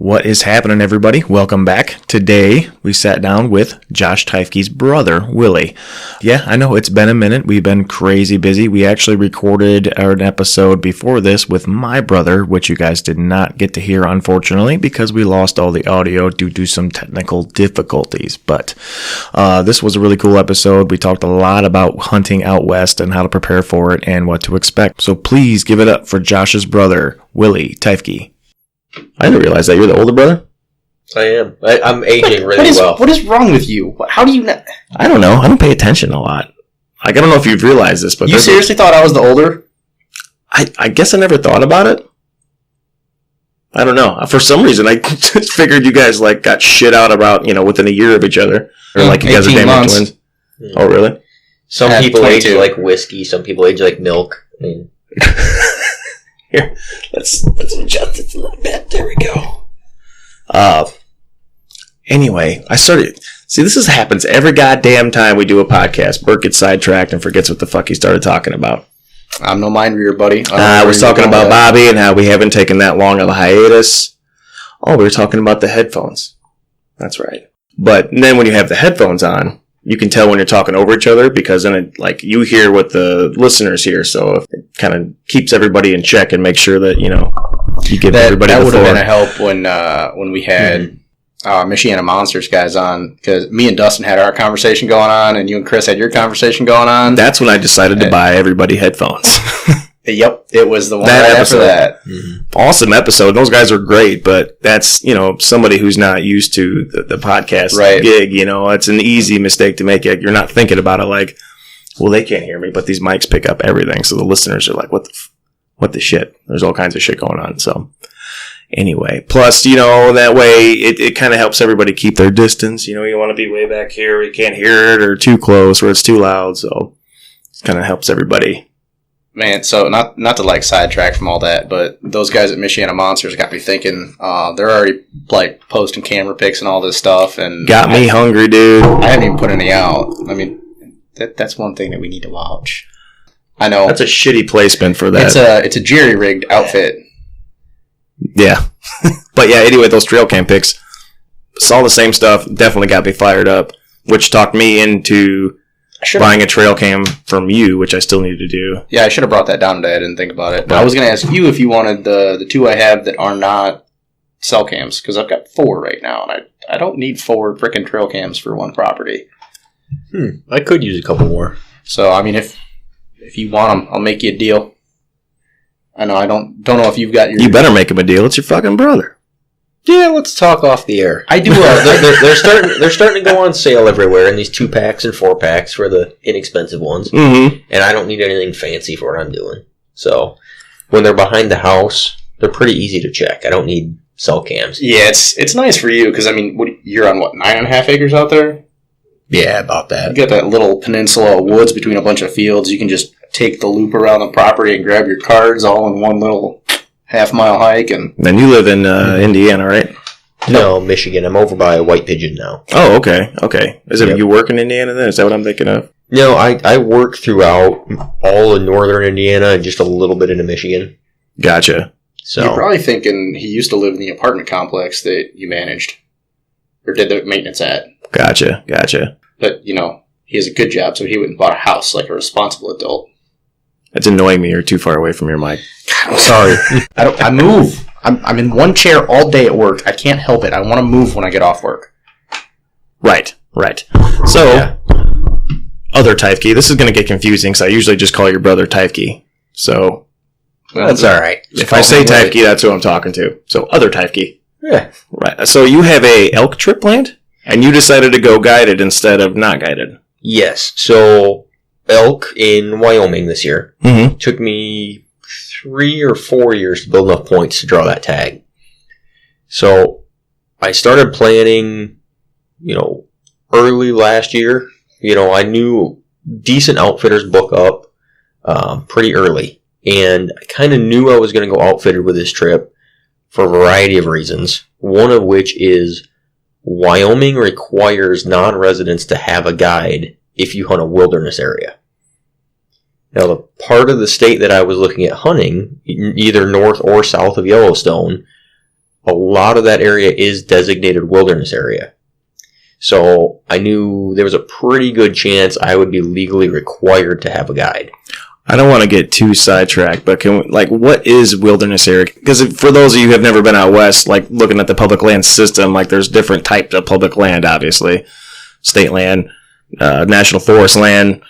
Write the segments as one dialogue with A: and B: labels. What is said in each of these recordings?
A: What is happening, everybody? Welcome back. Today, we sat down with Josh Teifke's brother, Willie. Yeah, I know it's been a minute. We've been crazy busy. We actually recorded an episode before this with my brother, which you guys did not get to hear, unfortunately, because we lost all the audio due to some technical difficulties. But this was a really cool episode. We talked a lot about hunting out west and how to prepare for it and what to expect. So please give it up for Josh's brother, Willie Teifke. I didn't realize that you're the older brother.
B: I am. I'm aging really well.
C: What is wrong with you? How do you not?
A: I don't know. I don't pay attention a lot. Like, I don't know if you've realized this, but
C: you seriously thought I was the older?
A: I guess I never thought about it. I don't know. For some reason, I just figured you guys like got shit out about within a year of each other, or like you guys are damn twins. Oh, really?
B: Some people age like whiskey. Some people age like milk. I mean.
A: Here, let's adjust it a little bit. There we go. Anyway, this happens every goddamn time we do a podcast. Bert gets sidetracked and forgets what the fuck he started talking about.
C: I'm no mind reader, buddy.
A: I was talking about Bobby and how we haven't taken that long of a hiatus. Oh, we were talking about the headphones. That's right. But then when you have the headphones on, you can tell when you're talking over each other because then you hear what the listeners hear. So it kind of keeps everybody in check and makes sure that, you give everybody the floor. That would have
C: been a help when we had Michiana Monsters guys on, because me and Dustin had our conversation going on and you and Chris had your conversation going on.
A: That's when I decided to buy everybody headphones.
C: Yep, it was the one right after that.
A: Mm-hmm. Awesome episode. Those guys are great, but that's, somebody who's not used to the podcast gig, it's an easy mistake to make. You're not thinking about it like, well, they can't hear me, but these mics pick up everything. So the listeners are like, what the shit? There's all kinds of shit going on. So anyway, plus, that way it kind of helps everybody keep their distance. You want to be way back here. You can't hear it, or too close where it's too loud. So it kind of helps everybody.
C: Man, so not to sidetrack from all that, but those guys at Michiana Monsters got me thinking. They're already posting camera pics and all this stuff, and
A: got me hungry, dude.
C: I haven't even put any out. I mean, that's one thing that we need to watch. I know
A: that's a shitty placement for that.
C: It's a jerry rigged outfit.
A: Yeah, but yeah. Anyway, those trail cam pics, saw the same stuff. Definitely got me fired up, which talked me into buying a trail cam from you, which I still need to do.
C: Yeah, I should have brought that down today. I didn't think about it. But I was going to ask you if you wanted the two I have that are not cell cams, because I've got 4 right now, and I don't need 4 frickin' trail cams for one property.
B: I could use a couple more.
C: So, I mean, if you want them, I'll make you a deal. I know I don't know if you've got your...
A: You better make him a deal. It's your fucking brother.
B: Yeah, let's talk off the air. I do. They're starting to go on sale everywhere in these 2-packs and 4-packs for the inexpensive ones.
A: Mm-hmm.
B: And I don't need anything fancy for what I'm doing. So when they're behind the house, they're pretty easy to check. I don't need cell cams.
C: Yeah, it's nice for you because you're on 9.5 acres out there?
B: Yeah, about that.
C: You got that little peninsula of woods between a bunch of fields. You can just take the loop around the property and grab your cards all in one little half-mile hike. And
A: then you live in Indiana, right?
B: No, Michigan. I'm over by White Pigeon now.
A: Oh, okay. Is it you work in Indiana then? Is that what I'm thinking of?
B: No, I work throughout all of northern Indiana and just a little bit into Michigan.
A: Gotcha.
B: So
C: you're probably thinking he used to live in the apartment complex that you managed or did the maintenance at.
A: Gotcha.
C: But, he has a good job, so he wouldn't bought a house like a responsible adult.
A: That's annoying me. You're too far away from your mic.
C: I'm sorry. I move. I'm in one chair all day at work. I can't help it. I want to move when I get off work.
A: Right. So, Other Teifke. This is going to get confusing because I usually just call your brother Teifke. So,
B: that's all right.
A: If I say Teifke, that's who I'm talking to. So, Other Teifke.
B: Yeah.
A: Right. So, you have a elk trip planned? And you decided to go guided instead of not guided?
B: Yes. So, elk in Wyoming this year.
A: Mm-hmm.
B: Took me 3 or 4 years to build enough points to draw that tag. So I started planning, early last year. I knew decent outfitters book up pretty early. And I kind of knew I was going to go outfitted with this trip for a variety of reasons. One of which is Wyoming requires non-residents to have a guide if you hunt a wilderness area. Now, the part of the state that I was looking at hunting, either north or south of Yellowstone, a lot of that area is designated wilderness area. So I knew there was a pretty good chance I would be legally required to have a guide.
A: I don't want to get too sidetracked, but what is wilderness area? Because for those of you who have never been out west, like looking at the public land system, like there's different types of public land, obviously. State land, national forest land,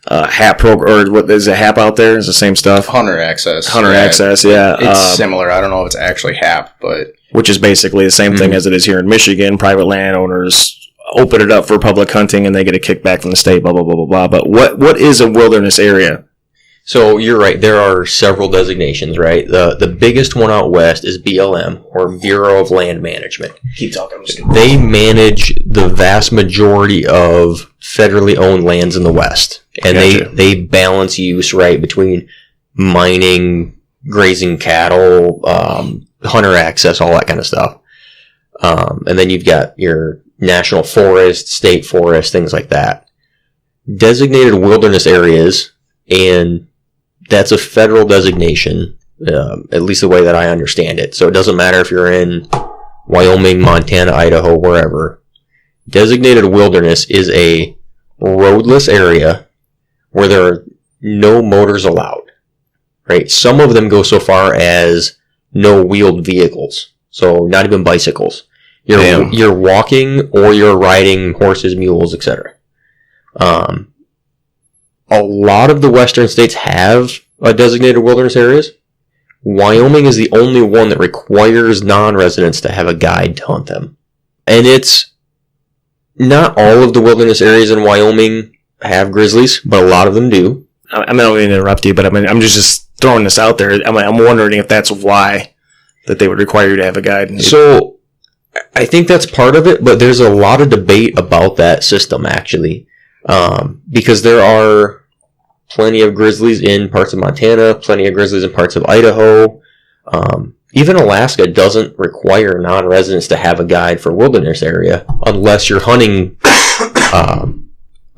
A: HAP program, or what is it, HAP out there? Is the same stuff?
C: Hunter access.
A: Yeah.
C: It's similar. I don't know if it's actually HAP, but...
A: Which is basically the same thing as it is here in Michigan. Private landowners open it up for public hunting and they get a kickback from the state, blah, blah, blah, blah, blah. But what is a wilderness area?
B: So you're right. There are several designations, right? The biggest one out west is BLM, or Bureau of Land Management.
A: Keep talking.
B: They manage the vast majority of federally owned lands in the west. And they balance use, right, between mining, grazing cattle, hunter access, all that kind of stuff. And then you've got your national forest, state forest, things like that. Designated wilderness areas, and that's a federal designation, at least the way that I understand it. So it doesn't matter if you're in Wyoming, Montana, Idaho, wherever. Designated wilderness is a roadless area where there are no motors allowed, right? Some of them go so far as no wheeled vehicles, so not even bicycles. You're walking or you're riding horses, mules, etc. A lot of the western states have designated wilderness areas. Wyoming is the only one that requires non-residents to have a guide to hunt them. And it's not all of the wilderness areas in Wyoming have grizzlies, but a lot of them do.
A: I'm not going to interrupt you, but I'm just throwing this out there. I'm wondering if that's why that they would require you to have a guide.
B: So I think that's part of it, but there's a lot of debate about that system, actually. Because there are plenty of grizzlies in parts of Montana, plenty of grizzlies in parts of Idaho. Even Alaska doesn't require non-residents to have a guide for wilderness area unless you're hunting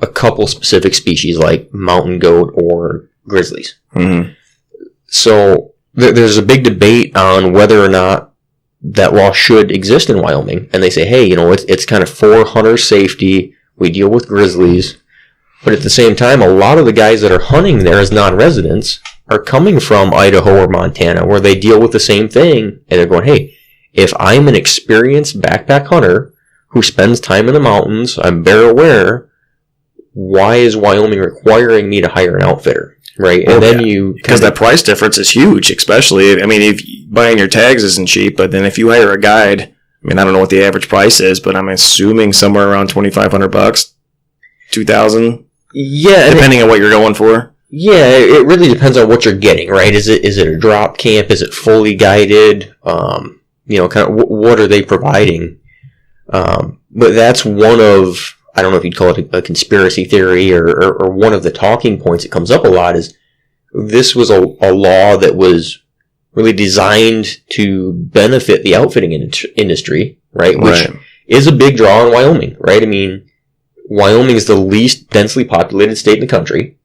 B: a couple specific species like mountain goat or grizzlies.
A: Mm-hmm.
B: So there's a big debate on whether or not that law should exist in Wyoming. And they say, hey, it's kind of for hunter safety. We deal with grizzlies. But at the same time, a lot of the guys that are hunting there as non-residents are coming from Idaho or Montana, where they deal with the same thing. And they're going, hey, if I'm an experienced backpack hunter who spends time in the mountains, I'm bear aware, why is Wyoming requiring me to hire an outfitter? Right? And then
A: because that price difference is huge, especially, if buying your tags isn't cheap, but then if you hire a guide, I don't know what the average price is, but I'm assuming somewhere around $2,500, $2,000.
B: Yeah,
A: depending on what you're going for.
B: Yeah, it really depends on what you're getting, right? Is it a drop camp? Is it fully guided? Kind of what are they providing? But that's one of, I don't know if you'd call it a conspiracy theory or one of the talking points that comes up a lot is this was a law that was really designed to benefit the outfitting industry, right? Which is a big draw in Wyoming, right? Wyoming is the least densely populated state in the country,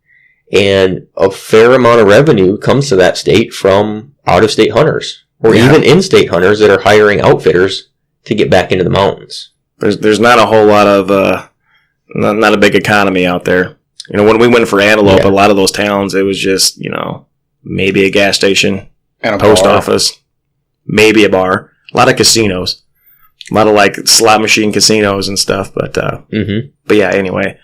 B: and a fair amount of revenue comes to that state from out-of-state hunters, or even in-state hunters that are hiring outfitters to get back into the mountains.
A: There's not a whole lot of, not a big economy out there. When we went for antelope, a lot of those towns, it was just, maybe a gas station,
C: and a
A: post
C: bar.
A: office, maybe a bar, a lot of casinos. A lot of slot machine casinos and stuff, but yeah. Anyway,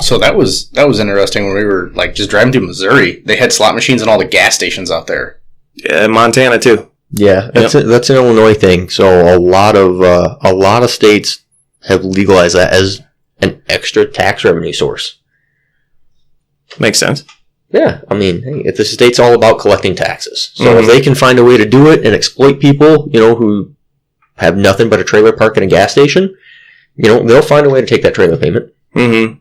C: so that was interesting when we were just driving through Missouri. They had slot machines in all the gas stations out there.
A: Yeah, Montana too.
B: Yeah, that's an Illinois thing. So a lot of states have legalized that as an extra tax revenue source.
A: Makes sense.
B: Yeah, hey, the state's all about collecting taxes. So if they can find a way to do it and exploit people, who have nothing but a trailer park and a gas station, they'll find a way to take that trailer payment.
A: Mm-hmm.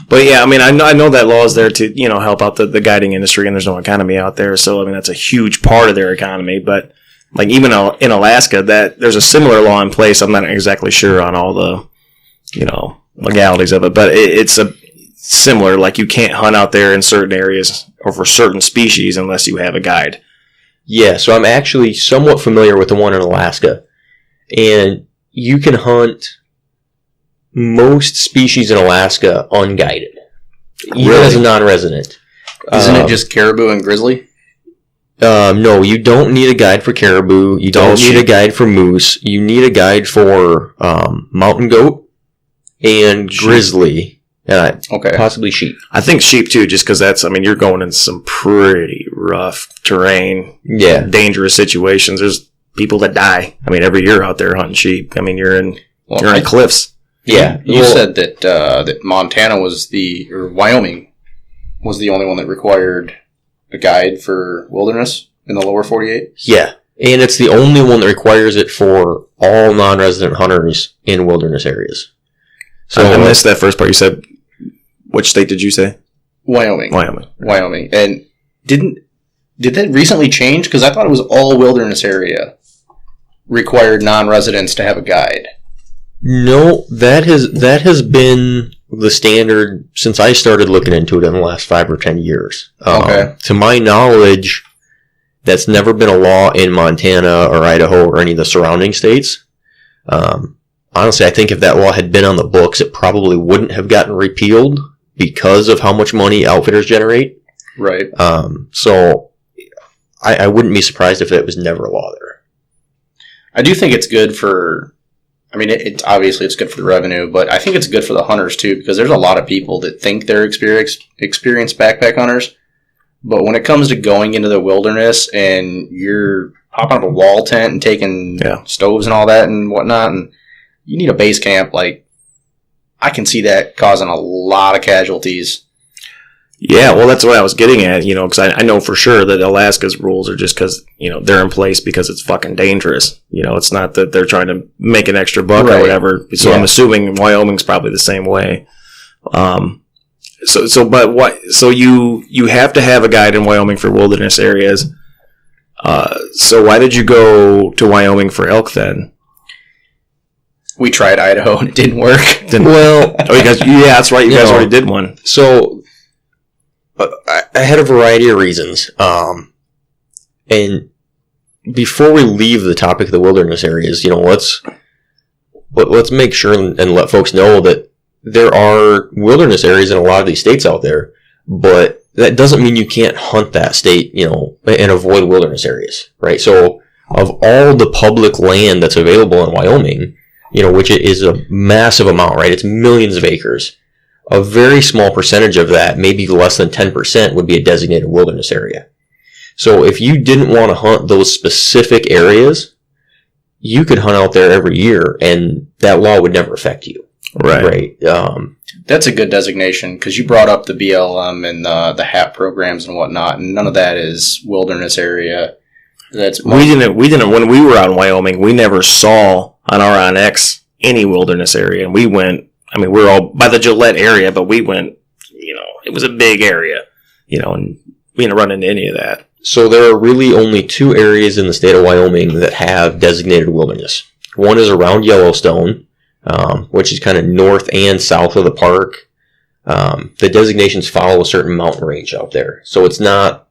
A: But yeah, I know that law is there to, help out the guiding industry, and there's no economy out there. So, that's a huge part of their economy. But even in Alaska, that there's a similar law in place. I'm not exactly sure on all the, legalities of it, but it's a similar, you can't hunt out there in certain areas or for certain species unless you have a guide.
B: Yeah, so I'm actually somewhat familiar with the one in Alaska. And you can hunt most species in Alaska unguided, even as a non-resident.
C: Isn't it just caribou and grizzly?
B: No, you don't need a guide for caribou. You don't need a guide for moose. You need a guide for mountain goat and grizzly. And possibly sheep.
A: I think sheep too, just because you're going in some pretty rough terrain.
B: Yeah.
A: Dangerous situations. There's people that die. Every year out there hunting sheep. You're in cliffs.
B: Yeah.
C: You said that that Montana or Wyoming was the only one that required a guide for wilderness in the lower 48?
B: Yeah. And it's the only one that requires it for all non-resident hunters in wilderness areas.
A: So I missed that first part. You said, which state did you say?
C: Wyoming.
A: Wyoming.
C: And did that recently change? Because I thought it was all wilderness area required non-residents to have a guide.
B: No, that has been the standard since I started looking into it in the last 5 or 10 years. To my knowledge, that's never been a law in Montana or Idaho or any of the surrounding states. Honestly, I think if that law had been on the books, it probably wouldn't have gotten repealed because of how much money outfitters generate.
C: Right.
B: So I wouldn't be surprised if it was never a law there.
C: I do think it's good for, obviously it's good for the revenue, but I think it's good for the hunters too, because there's a lot of people that think they're experienced backpack hunters, but when it comes to going into the wilderness and you're popping up a wall tent and taking stoves and all that and whatnot, and you need a base camp, I can see that causing a lot of casualties.
A: Yeah, well, that's what I was getting at, because I know for sure that Alaska's rules are just because, they're in place because it's fucking dangerous. It's not that they're trying to make an extra buck or whatever. So I'm assuming Wyoming's probably the same way. So you have to have a guide in Wyoming for wilderness areas. So why did you go to Wyoming for elk then?
B: We tried Idaho and it didn't work.
A: That's right. You guys already did one.
B: So I had a variety of reasons. And before we leave the topic of the wilderness areas, let's make sure and let folks know that there are wilderness areas in a lot of these states out there, but that doesn't mean you can't hunt that state, and avoid wilderness areas, right? So of all the public land that's available in Wyoming, which is a massive amount, right? It's millions of acres. A very small percentage of that, maybe less than 10%, would be a designated wilderness area. So if you didn't want to hunt those specific areas, you could hunt out there every year, and that law would never affect you.
A: Right.
C: That's a good designation, because you brought up the BLM and the HAP programs and whatnot, and none of that is wilderness area.
A: We didn't. When we were out in Wyoming, we never saw on our Onyx any wilderness area, and we went. We were all by the Gillette area, but we went. It was a big area, and we didn't run into any of that.
B: So there are really only 2 areas in the state of Wyoming that have designated wilderness. One is around Yellowstone, which is kind of north and south of the park. The designations follow a certain mountain range out there, so it's not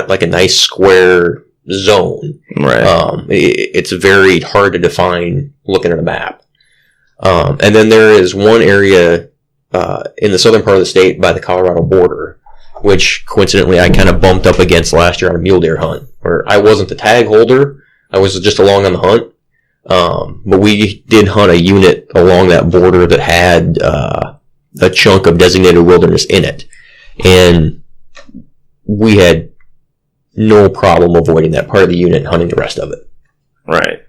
B: like a nice square zone.
A: Right.
B: It's very hard to define looking at a map. And then there is one area in the southern part of the state by the Colorado border, which coincidentally I kind of bumped up against last year on a mule deer hunt, where I wasn't the tag holder. I was just along on the hunt. But we did hunt a unit along that border that had a chunk of designated wilderness in it. And we had no problem avoiding that part of the unit and hunting the rest of it.
A: Right.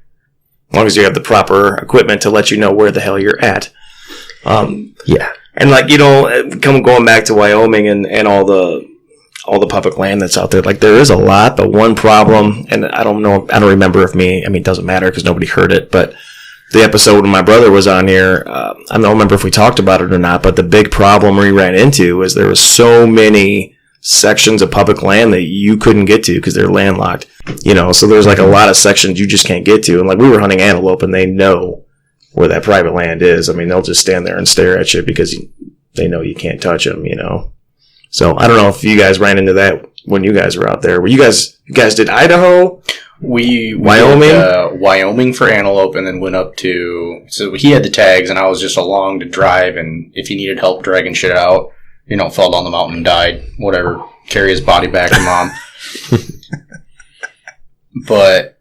A: As long as you have the proper equipment to let you know where the hell you're at.
B: Yeah.
A: And going back to Wyoming and all the public land that's out there, there is a lot, but one problem, and I don't remember it doesn't matter because nobody heard it, but the episode when my brother was on here, I don't remember if we talked about it or not, but the big problem we ran into is there was so many sections of public land that you couldn't get to because they're landlocked, so there's a lot of sections you just can't get to. And we were hunting antelope and they know where that private land is. They'll just stand there and stare at you because they know you can't touch them, So I don't know if you guys ran into that when you guys were out there? You guys did Idaho?
C: We
A: Wyoming?
C: Did, Wyoming for antelope, and then went up to... So he had the tags, and I was just along to drive, and if he needed help dragging shit out, fell down the mountain and died. Whatever. Carry his body back to mom. But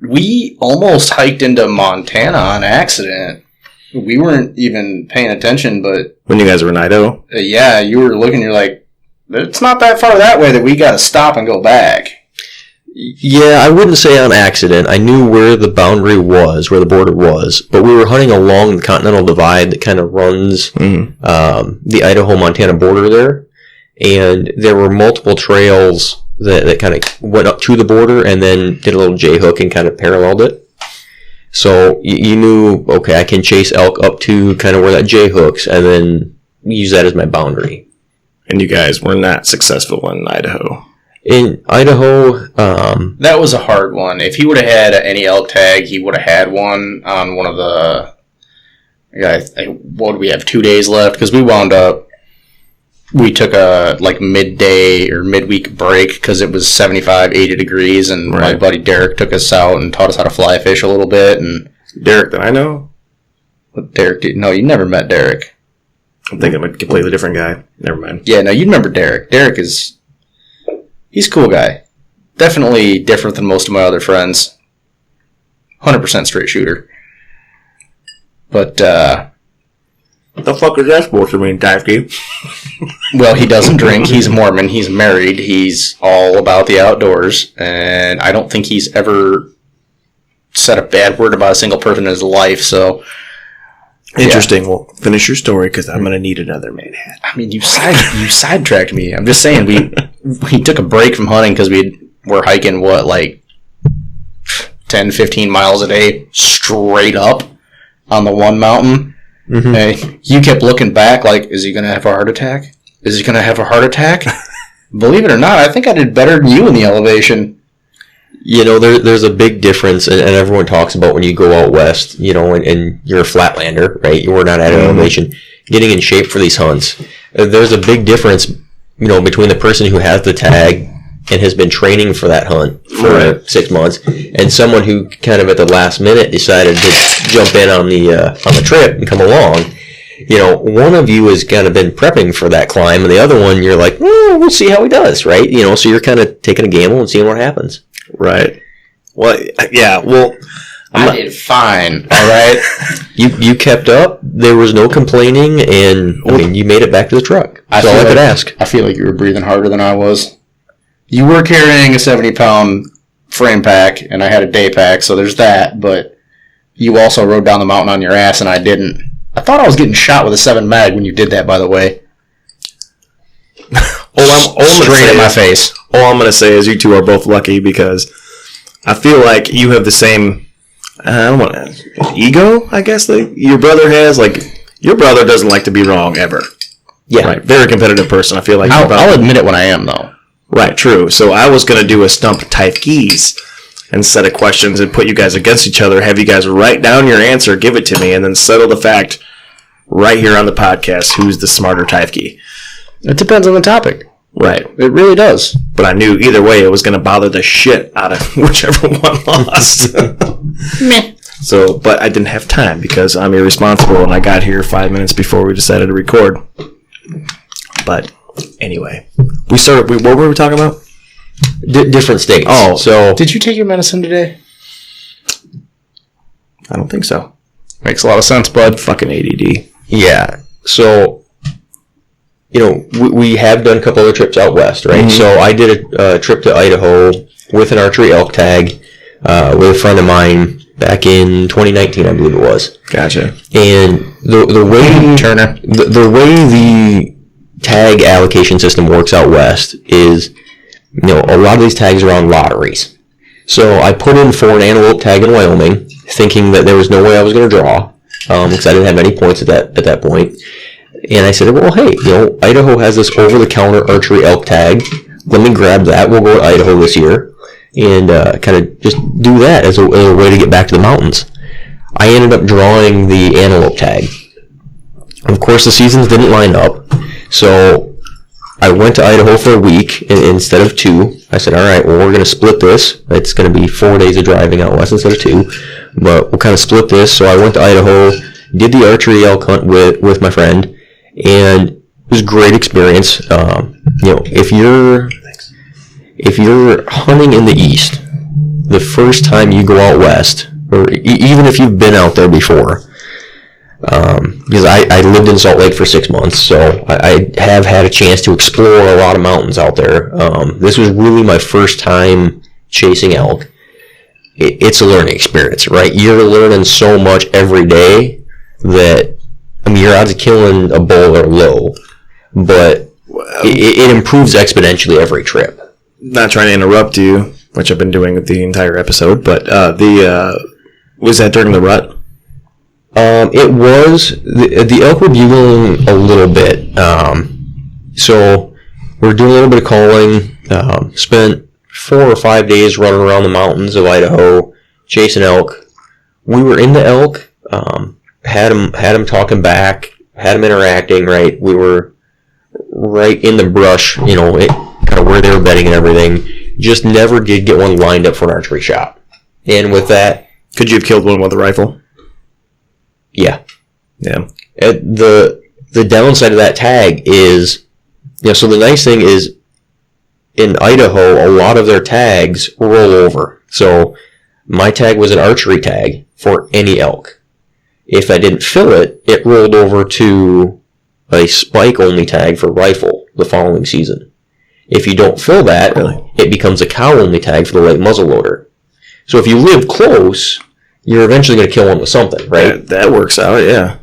C: we almost hiked into Montana on accident. We weren't even paying attention, but...
A: When you guys were in Idaho?
C: Yeah, you were looking, you're like, it's not that far that way that we got to stop and go back.
B: Yeah, I wouldn't say on accident. I knew where the boundary was, where the border was, but we were hunting along the Continental Divide that kind of runs the Idaho-Montana border there, and there were multiple trails that kind of went up to the border and then did a little J-hook and kind of paralleled it. So you knew, okay, I can chase elk up to kind of where that J-hooks and then use that as my boundary.
A: And you guys were not successful in Idaho.
B: In Idaho,
C: that was a hard one. If he would have had any elk tag, he would have had one on one of the... What did we have, 2 days left? Because we took a midday or midweek break because it was 75, 80 degrees, and my buddy Derek took us out and taught us how to fly fish a little bit. And
A: Derek that I know?
C: What Derek did? No, you never met Derek.
A: I'm thinking of a completely different guy. Never mind.
C: Yeah, no, you'd remember Derek. Derek is... He's a cool guy. Definitely different than most of my other friends. 100% straight shooter. But,
A: What the fuck is that supposed to mean, Teifke?
C: Well, he doesn't drink. He's Mormon. He's married. He's all about the outdoors. And I don't think he's ever said a bad word about a single person in his life, so...
A: Interesting. Yeah. Well, finish your story, because I'm going to need another man hat.
C: I mean, you sidetracked me. I'm just saying, we took a break from hunting because we were hiking, 10, 15 miles a day straight up on the one mountain. Mm-hmm. And you kept looking back like, is he going to have a heart attack? Is he going to have a heart attack? Believe it or not, I think I did better than you in the elevation.
B: There's a big difference, and everyone talks about when you go out west, and you're a flatlander, right? You're not at an elevation, getting in shape for these hunts. There's a big difference, between the person who has the tag and has been training for that hunt for 6 months, and someone who kind of at the last minute decided to jump in on the trip and come along. One of you has kind of been prepping for that climb, and the other one, you're like, we'll see how he does, right? So you're kind of taking a gamble and seeing what happens.
A: Right. Well, yeah, well...
C: I did fine, all right?
B: You kept up, there was no complaining, and, you made it back to the truck. That's all I could ask.
C: I feel like you were breathing harder than I was. You were carrying a 70-pound frame pack, and I had a day pack, so there's that, but you also rode down the mountain on your ass, and I didn't. I thought I was getting shot with a 7 mag when you did that, by the way. Straight in my face.
A: All I'm going to say is you two are both lucky because I feel like you have the same, ego, I guess, your brother has. Your brother doesn't like to be wrong ever.
B: Yeah.
A: Right. Very competitive person. I feel like
C: I'll admit it when I am, though.
A: Right, true. So I was going to do a stump Teifke's and set of questions and put you guys against each other, have you guys write down your answer, give it to me, and then settle the fact right here on the podcast who's the smarter Teifke.
C: It depends on the topic.
A: Right.
C: It really does.
A: But I knew either way it was going to bother the shit out of whichever one lost.
C: Meh.
A: So, but I didn't have time because I'm irresponsible and I got here 5 minutes before we decided to record. But anyway, what were we talking about?
B: Different states.
A: Oh,
B: so
C: did you take your medicine today?
A: I don't think so.
C: Makes a lot of sense, bud.
A: Fucking ADD.
B: Yeah. So, we have done a couple other trips out west, right? Mm-hmm. So I did a trip to Idaho with an archery elk tag with a friend of mine back in 2019, I believe it was.
A: Gotcha.
B: And the way
C: Turner,
B: the way the tag allocation system works out west is, a lot of these tags are on lotteries. So I put in for an antelope tag in Wyoming, thinking that there was no way I was going to draw, because I didn't have any points at that point. And I said, well, hey, Idaho has this over-the-counter archery elk tag. Let me grab that. We'll go to Idaho this year and kind of just do that as a way to get back to the mountains. I ended up drawing the antelope tag. Of course, the seasons didn't line up, so I went to Idaho for a week instead of 2. I said, all right, well, we're going to split this. It's going to be 4 days of driving out west instead of 2. But we'll kind of split this. So I went to Idaho, did the archery elk hunt with my friend, and it was a great experience. If you're hunting in the east, the first time you go out west, or even if you've been out there before, because I lived in Salt Lake for 6 months, so I have had a chance to explore a lot of mountains out there. This was really my first time chasing elk. It's a learning experience, right? You're learning so much every day that, your odds of killing a bull are low, but it improves exponentially every trip.
A: Not trying to interrupt you, which I've been doing with the entire episode, but was that during the rut?
B: It was. The elk were bugling a little bit. So we're doing a little bit of calling. Spent 4 or 5 days running around the mountains of Idaho, chasing elk. We were in the elk. Had them talking back. Had them interacting. Right. We were right in the brush. Kind of where they were bedding and everything. Just never did get one lined up for an archery shot. And with that,
A: could you have killed one with a rifle?
B: Yeah.
A: Yeah.
B: The downside of that tag is, so the nice thing is, in Idaho, a lot of their tags roll over. So my tag was an archery tag for any elk. If I didn't fill it, it rolled over to a spike-only tag for rifle the following season. If you don't fill that, it becomes a cow-only tag for the light muzzleloader. So if you live close, you're eventually going to kill one with something, right?
A: That works out, yeah.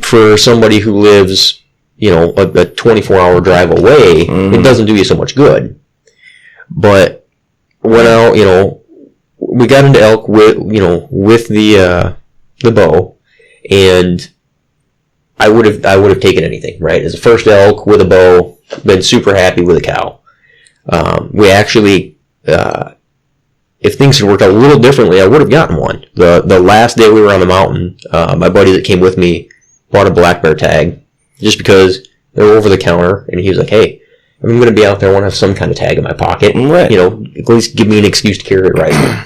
B: For somebody who lives, a 24-hour drive away, it doesn't do you so much good. But went out, we got into elk with the bow, and I would have taken anything, right? As a first elk with a bow, been super happy with a cow. We actually, if things had worked out a little differently, I would have gotten one. The last day we were on the mountain, my buddy that came with me bought a black bear tag just because they were over the counter, and he was like, hey, if I'm going to be out there, I want to have some kind of tag in my pocket.
A: Right.
B: At least give me an excuse to carry it right.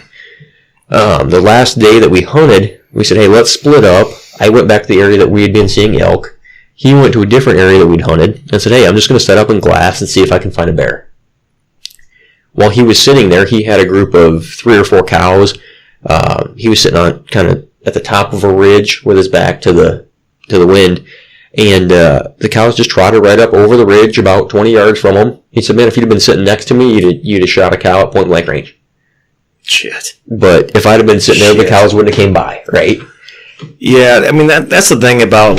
B: The last day that we hunted, we said, hey, let's split up. I went back to the area that we had been seeing elk. He went to a different area that we'd hunted and said, hey, I'm just going to set up in glass and see if I can find a bear. While he was sitting there, he had a group of 3 or 4 cows. He was sitting on kind of at the top of a ridge with his back to the wind. And the cows just trotted right up over the ridge about 20 yards from him. He said, man, if you'd have been sitting next to me, you'd have shot a cow at point blank range.
A: Shit.
B: But if I'd have been sitting there, the cows wouldn't have came by, right?
A: Yeah, that's the thing about,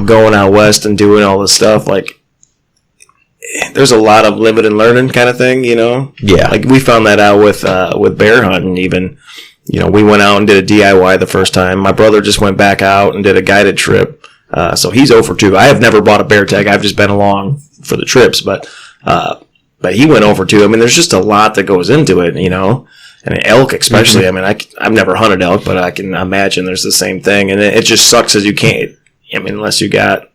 A: going out west and doing all this stuff. There's a lot of living and learning kind of thing,
B: Yeah.
A: We found that out with bear hunting even. We went out and did a DIY the first time. My brother just went back out and did a guided trip. So he's 0 for 2. I have never bought a bear tag. I've just been along for the trips, but he went 0 for 2. There's just a lot that goes into it, And elk, especially. I've never hunted elk, but I can imagine there's the same thing. And it just sucks as you can't. Unless you got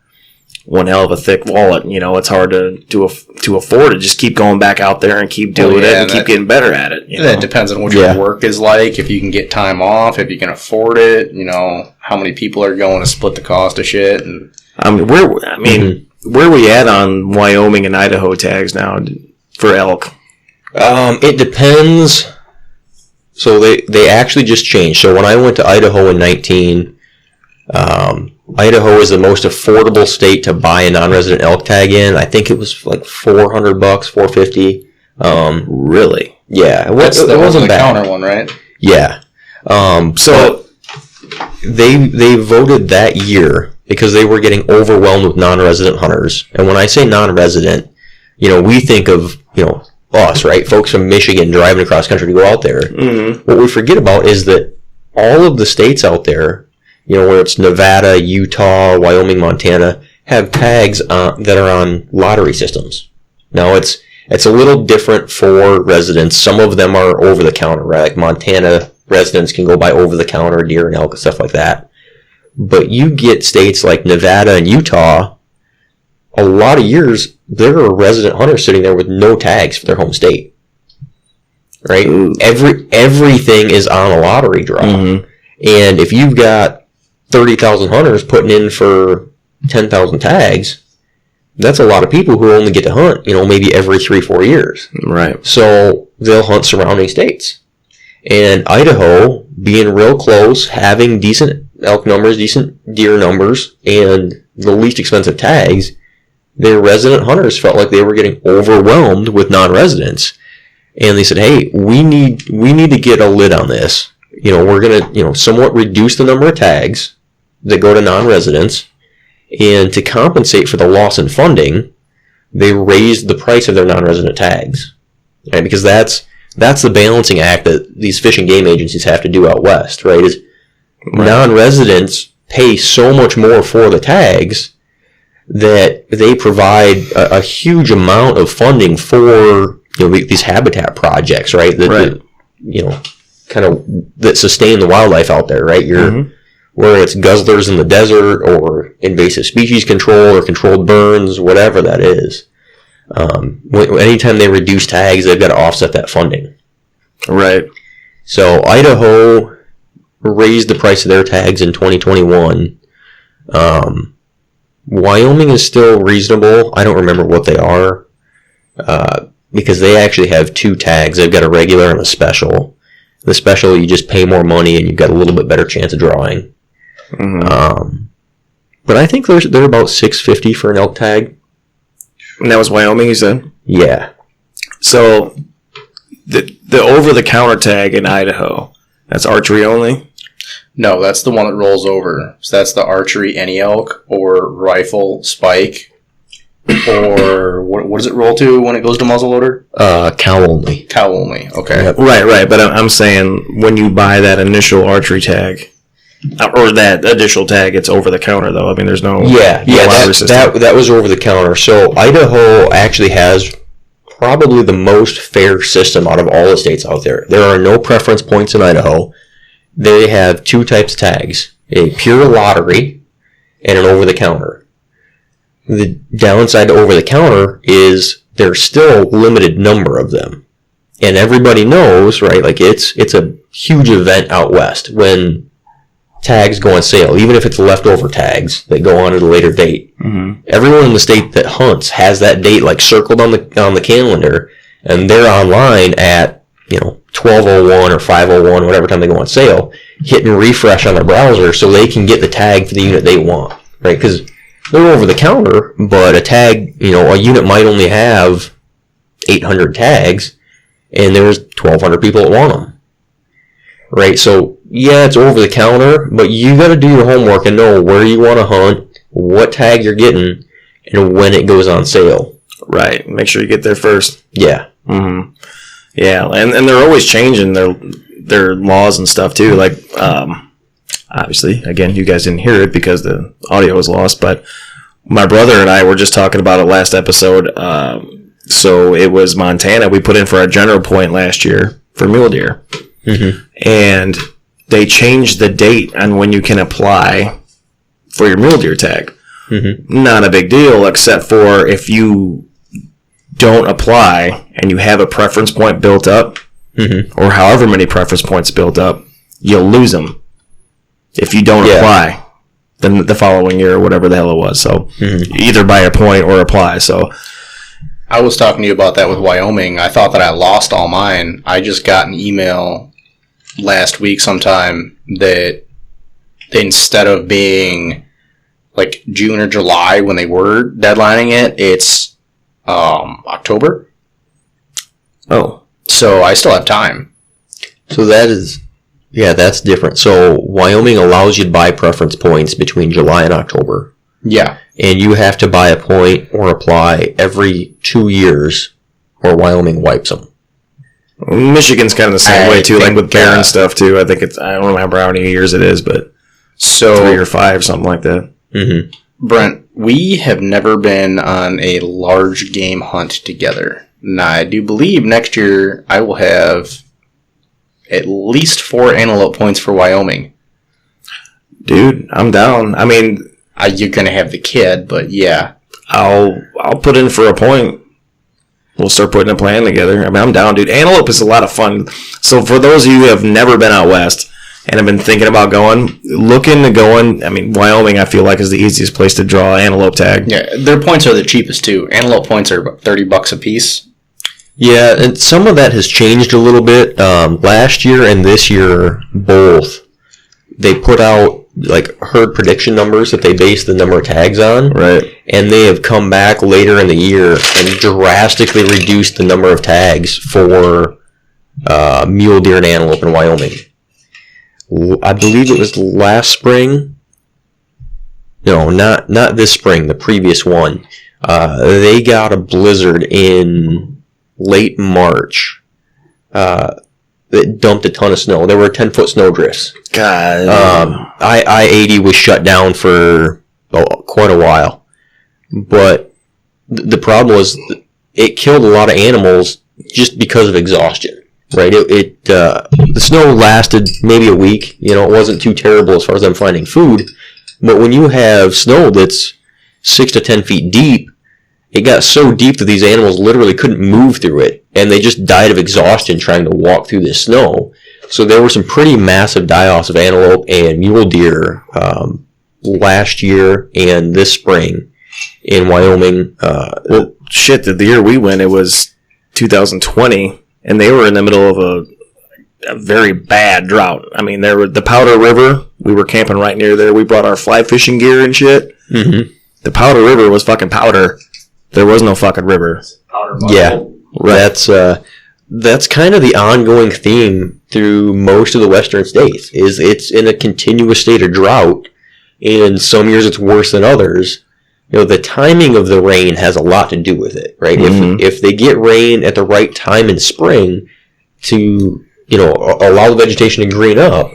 A: one hell of a thick wallet, it's hard to afford to just keep going back out there and keep doing it and keep getting better at it.
C: It depends on what your work is like, if you can get time off, if you can afford it, how many people are going to split the cost of shit. And
A: where are we at on Wyoming and Idaho tags now for elk?
B: It depends. So they actually just changed. So when I went to Idaho in 19, Idaho is the most affordable state to buy a non-resident elk tag in. I think it was like $400, $450.
A: Really?
B: Yeah,
C: it wasn't the counter one, right?
B: Yeah. So they voted that year because they were getting overwhelmed with non-resident hunters. And when I say non-resident, we think of us, right? Folks from Michigan driving across country to go out there. Mm-hmm. What we forget about is that all of the states out there, where it's Nevada, Utah, Wyoming, Montana, have tags that are on lottery systems. Now, it's a little different for residents. Some of them are over the counter, right? Like Montana residents can go buy over the counter deer and elk and stuff like that. But you get states like Nevada and Utah, a lot of years, there are resident hunters sitting there with no tags for their home state. Right? Ooh. Everything is on a lottery draw. Mm-hmm. And if you've got 30,000 hunters putting in for 10,000 tags, that's a lot of people who only get to hunt, maybe every 3-4 years.
A: Right.
B: So they'll hunt surrounding states. And Idaho, being real close, having decent elk numbers, decent deer numbers, and the least expensive tags, their resident hunters felt like they were getting overwhelmed with non-residents. And they said, hey, we need to get a lid on this. We're going to, somewhat reduce the number of tags that go to non-residents. And to compensate for the loss in funding, they raised the price of their non-resident tags. Right? Because that's the balancing act that these fish and game agencies have to do out west, right? Non-residents pay so much more for the tags that they provide a huge amount of funding for these habitat projects, right? That sustain the wildlife out there, right? Whether it's guzzlers in the desert or invasive species control or controlled burns, whatever that is. Anytime they reduce tags, they've got to offset that funding.
A: Right.
B: So Idaho raised the price of their tags in 2021. Wyoming is still reasonable. I don't remember what they are because they actually have 2 tags. They've got a regular and a special. The special, you just pay more money and you've got a little bit better chance of drawing. Mm-hmm. But I think they're about $650 for an elk tag.
A: And that was Wyoming, you said?
B: Yeah.
A: So the over-the-counter tag in Idaho, that's archery only?
C: No, that's the one that rolls over. So that's the archery any elk or rifle spike. Or what does it roll to when it goes to muzzleloader?
B: Cow only.
C: Cow only, okay. Yep.
A: Right. But I'm saying when you buy that initial archery tag, or that additional tag, it's over the counter though. I mean, there's no
B: that was over the counter. So Idaho actually has probably the most fair system out of all the states out there. There are no preference points in Idaho. They have 2 types of tags: a pure lottery and an over the counter. The downside to over the counter is there's still a limited number of them, and everybody knows, right? Like it's a huge event out west when tags go on sale, even if it's leftover tags that go on at a later date. Mm-hmm. Everyone in the state that hunts has that date like circled on the calendar, and they're online at 12:01 or 5:01, whatever time they go on sale, hitting refresh on their browser so they can get the tag for the unit they want, right? Because they're over the counter, but a tag, a unit might only have 800 tags, and there's 1,200 people that want them, right? So yeah, it's over the counter, but you got to do your homework and know where you want to hunt, what tag you're getting, and when it goes on sale.
A: Right. Make sure you get there first.
B: Yeah.
A: Mm-hmm. Yeah, and they're always changing their laws and stuff too. Like, obviously, again, you guys didn't hear it because the audio was lost, but my brother and I were just talking about it last episode. So it was Montana. We put in for our general point last year for mule deer. Mm-hmm. And they changed the date on when you can apply for your mule deer tag. Mm-hmm. Not a big deal, except for if you don't apply and you have a preference point built up, mm-hmm. or however many preference points built up, you'll lose them if you don't apply then the following year or whatever the hell it was. So mm-hmm. either buy a point or apply. So
C: I was talking to you about that with Wyoming. I thought that I lost all mine. I just got an email last week sometime that instead of being like June or July when they were deadlining it, it's October.
A: Oh.
C: So I still have time.
B: So that's different. So Wyoming allows you to buy preference points between July and October.
C: Yeah.
B: And you have to buy a point or apply every 2 years or Wyoming wipes them.
A: Michigan's kind of the same way too, like with bear and stuff too. I think I don't remember how many years it is, but 3 or 5, something like that.
B: Mm-hmm.
C: Brent, we have never been on a large game hunt together. Now, I do believe next year I will have at least 4 antelope points for Wyoming.
A: Dude, I'm down. I mean,
C: you're going to have the kid, but yeah.
A: I'll put in for a point. We'll start putting a plan together. I mean, I'm down, dude. Antelope is a lot of fun. So for those of you who have never been out west and have been thinking about going, look into going. I mean, Wyoming, I feel like, is the easiest place to draw antelope tag.
C: Yeah, their points are the cheapest, too. Antelope points are about $30 a piece.
B: Yeah, and some of that has changed a little bit. Last year and this year, both, they put out like herd prediction numbers that they base the number of tags on.
A: Right.
B: And they have come back later in the year and drastically reduced the number of tags for mule deer and antelope in Wyoming. I believe it was last spring. No, not this spring, the previous one. They got a blizzard in late March that dumped a ton of snow. There were 10-foot snow drifts.
A: God.
B: I-80 was shut down for quite a while. But the problem was it killed a lot of animals just because of exhaustion. Right, the snow lasted maybe a week. You know, it wasn't too terrible as far as them finding food. But when you have snow that's 6 to 10 feet deep, it got so deep that these animals literally couldn't move through it, and they just died of exhaustion trying to walk through this snow. So there were some pretty massive die-offs of antelope and mule deer last year and this spring in Wyoming.
A: Well, shit, the year we went, it was 2020. And they were in the middle of a very bad drought. I mean, the Powder River, we were camping right near there. We brought our fly fishing gear and shit.
B: Mm-hmm.
A: The Powder River was fucking powder. There was no fucking river.
B: Yeah, right. That's kind of the ongoing theme through most of the western states. Is it's in a continuous state of drought. And some years it's worse than others. You know, the timing of the rain has a lot to do with it, right? Mm-hmm. If they get rain at the right time in spring to, you know, allow the vegetation to green up,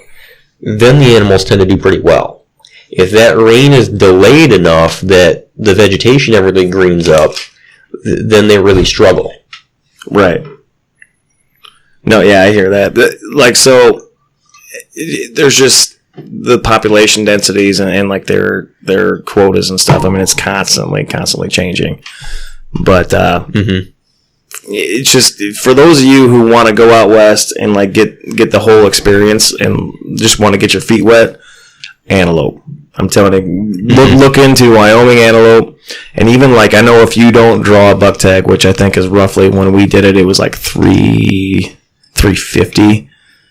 B: then the animals tend to do pretty well. If that rain is delayed enough that the vegetation never really greens up, then they really struggle.
A: Right. No, yeah, I hear that. Like, so there's just the population densities and like their quotas and stuff. I mean, it's constantly changing. But it's just for those of you who want to go out west and like get the whole experience and just want to get your feet wet, antelope. I'm telling you, look into Wyoming antelope. And even like, I know if you don't draw a buck tag, which I think is roughly, when we did it, it was like $350.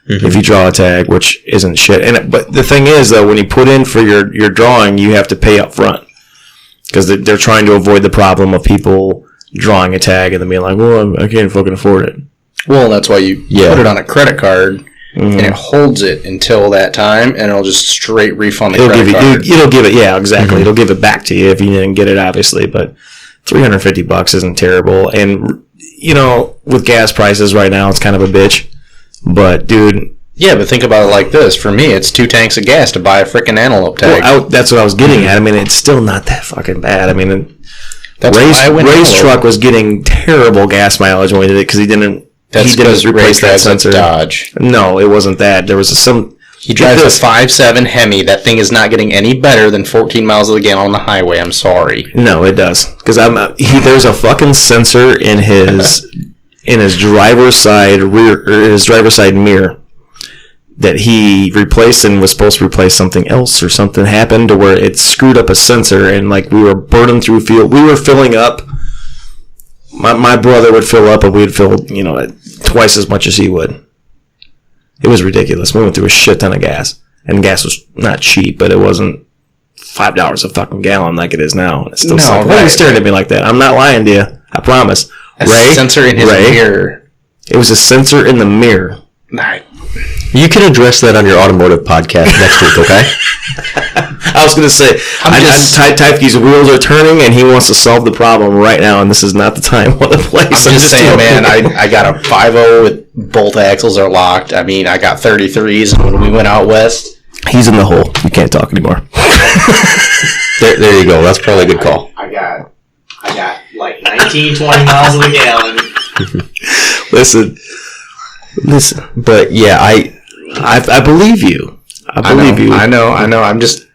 A: Mm-hmm. If you draw a tag, which isn't shit. But the thing is, though, when you put in for your drawing, you have to pay up front. Because they're trying to avoid the problem of people drawing a tag and then being like, well, I can't fucking afford it.
C: Well, that's why you put it on a credit card, and it holds it until that time, and it'll just straight refund the credit card.
A: It'll give it, yeah, exactly. Mm-hmm. It'll give it back to you if you didn't get it, obviously. But $350 isn't terrible. And, you know, with gas prices right now, it's kind of a bitch. But, dude...
C: Yeah, but think about it like this. For me, it's 2 tanks of gas to buy a freaking antelope tag.
A: Well, that's what I was getting at. I mean, it's still not that fucking bad. I mean, Ray's truck was getting terrible gas mileage when we did it because he didn't replace that sensor.
C: Dodge.
A: No, it wasn't that. There was
C: He drives a 5.7 Hemi. That thing is not getting any better than 14 miles a gallon on the highway. I'm sorry.
A: No, it does. Because there's a fucking sensor in his... in his driver's side mirror that he replaced and was supposed to replace something else, or something happened to where it screwed up a sensor, and like we were burning through fuel. We were filling up. My brother would fill up, and we'd fill, you know, twice as much as he would. It was ridiculous. We went through a shit ton of gas, and gas was not cheap, but it wasn't $5 a fucking gallon like it is now. It's still why are you staring at me like that? I'm not lying to you. I promise.
C: A sensor in his mirror.
A: It was a sensor in the mirror.
B: You can address that on your automotive podcast next week, okay?
A: I was going to say, Teifke's wheels are turning, and he wants to solve the problem right now, and this is not the time or the place.
C: I'm just saying, man, I got a 5.0 with both axles are locked. I mean, I got 33s when we went out west.
A: He's in the hole. You can't talk anymore.
B: There you go. That's probably a good call.
C: I got like 19, 20 miles of the gallon.
A: Listen.
B: But yeah, I
A: believe you. I believe you.
C: I know. I'm just.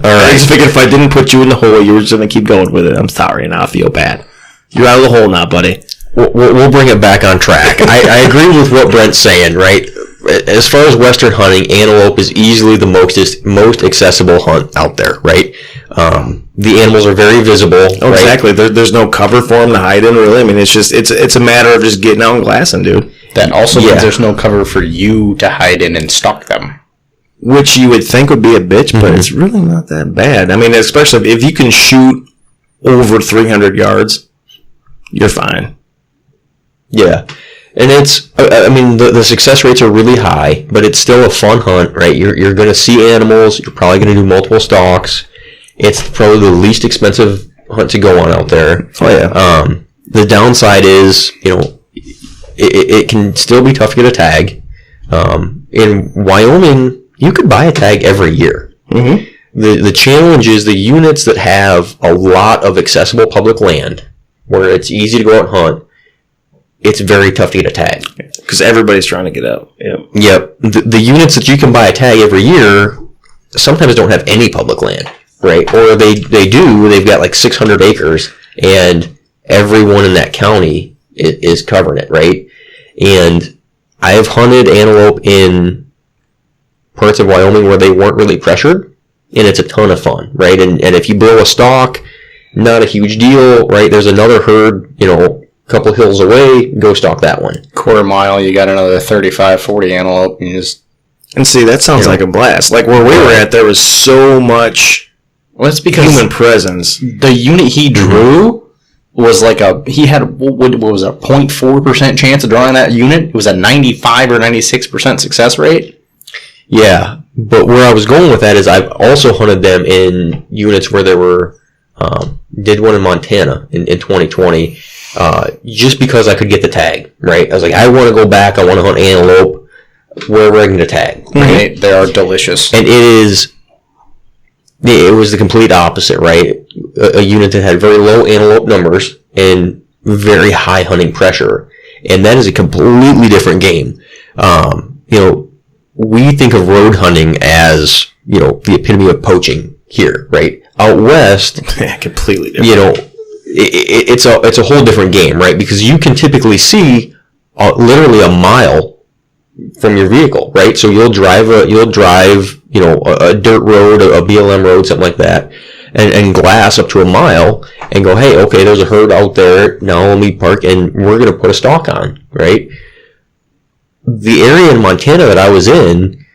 A: All right.
B: I just figured if I didn't put you in the hole, you were just going to keep going with it. I'm sorry, and I feel bad. You're out of the hole now, buddy. We'll bring it back on track. I agree with what Brent's saying, right? As far as Western hunting, antelope is easily the most accessible hunt out there, right? The animals are very visible.
A: Oh, right? Exactly. There's no cover for them to hide in, really. I mean, it's a matter of just getting out and glassing, dude.
C: That also means there's no cover for you to hide in and stalk them.
A: Which you would think would be a bitch, but it's really not that bad. I mean, especially if you can shoot over 300 yards, you're fine.
B: Yeah. And the success rates are really high, but it's still a fun hunt, right? You're going to see animals. You're probably going to do multiple stalks. It's probably the least expensive hunt to go on out there.
A: Oh, yeah.
B: The downside is, it can still be tough to get a tag. In Wyoming, you could buy a tag every year.
A: Mm-hmm.
B: The challenge is the units that have a lot of accessible public land, where it's easy to go out and hunt, it's very tough to get a tag.
A: Because everybody's trying to get out.
B: Yep. The units that you can buy a tag every year sometimes don't have any public land, right? Or they do, they've got like 600 acres, and everyone in that county is covering it, right? And I have hunted antelope in parts of Wyoming where they weren't really pressured, and it's a ton of fun, right? And if you blow a stalk, not a huge deal, right? There's another herd, couple hills away, go stalk that one.
C: Quarter mile, you got another 35, 40 antelope.
A: And see, that sounds like a blast. Like where we were at, there was so much human presence.
C: The unit he drew was he had, what was it, a 0.4% chance of drawing that unit? It was a 95 or 96% success rate.
B: Yeah, but where I was going with that is I've also hunted them in units where there were, did one in Montana in 2020, just because I could get the tag, right? I was like, I want to go back, I want to hunt antelope, where we're going to tag.
C: Right? They are delicious.
B: And it was the complete opposite, right? A unit that had very low antelope numbers and very high hunting pressure. And that is a completely different game. We think of road hunting as, the epitome of poaching here, right? Out west,
A: completely different.
B: It's a whole different game, right? Because you can typically see literally a mile from your vehicle, right? So you'll drive a dirt road, a BLM road, something like that, and glass up to a mile and go, hey, okay, there's a herd out there. Now let me park and we're going to put a stalk on, right? The area in Montana that I was in,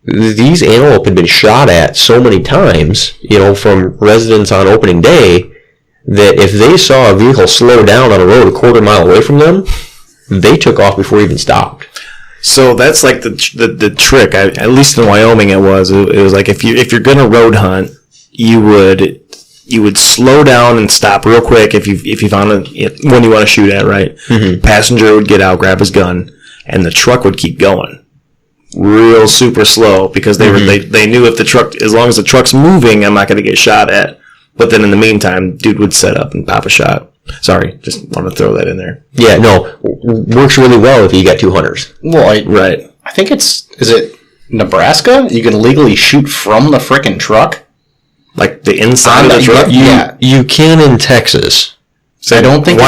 B: these antelope had been shot at so many times, from residents on opening day, that if they saw a vehicle slow down on a road a quarter mile away from them, they took off before it even stopped.
A: So that's like the trick. At least in Wyoming, it was like if you're gonna road hunt, you would slow down and stop real quick if you found one you want to shoot at, right?
B: Mm-hmm.
A: Passenger would get out, grab his gun, and the truck would keep going, real super slow, because they knew if the truck, as long as the truck's moving, I'm not gonna get shot at. But then in the meantime, dude would set up and pop a shot. Sorry, just want to throw that in there.
B: Yeah, no, works really well if you got two hunters.
C: Well,
A: right.
C: I think is it Nebraska? You can legally shoot from the frickin' truck?
A: Like the inside of the truck?
B: You can in Texas.
C: So I don't think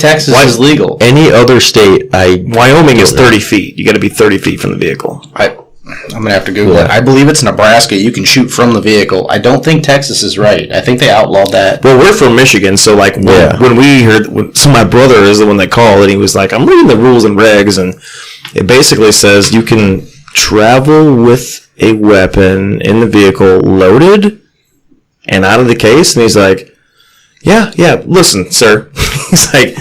C: Texas is legal.
B: Any other state,
A: Wyoming is 30 feet. You got to be 30 feet from the vehicle.
C: I'm going to have to Google it. I believe it's Nebraska. You can shoot from the vehicle. I don't think Texas is right. I think they outlawed that.
A: Well, we're from Michigan, so when we heard... So my brother is the one that called, and he was like, I'm reading the rules and regs, and it basically says you can travel with a weapon in the vehicle loaded and out of the case. And he's like, yeah, listen, sir. He's like,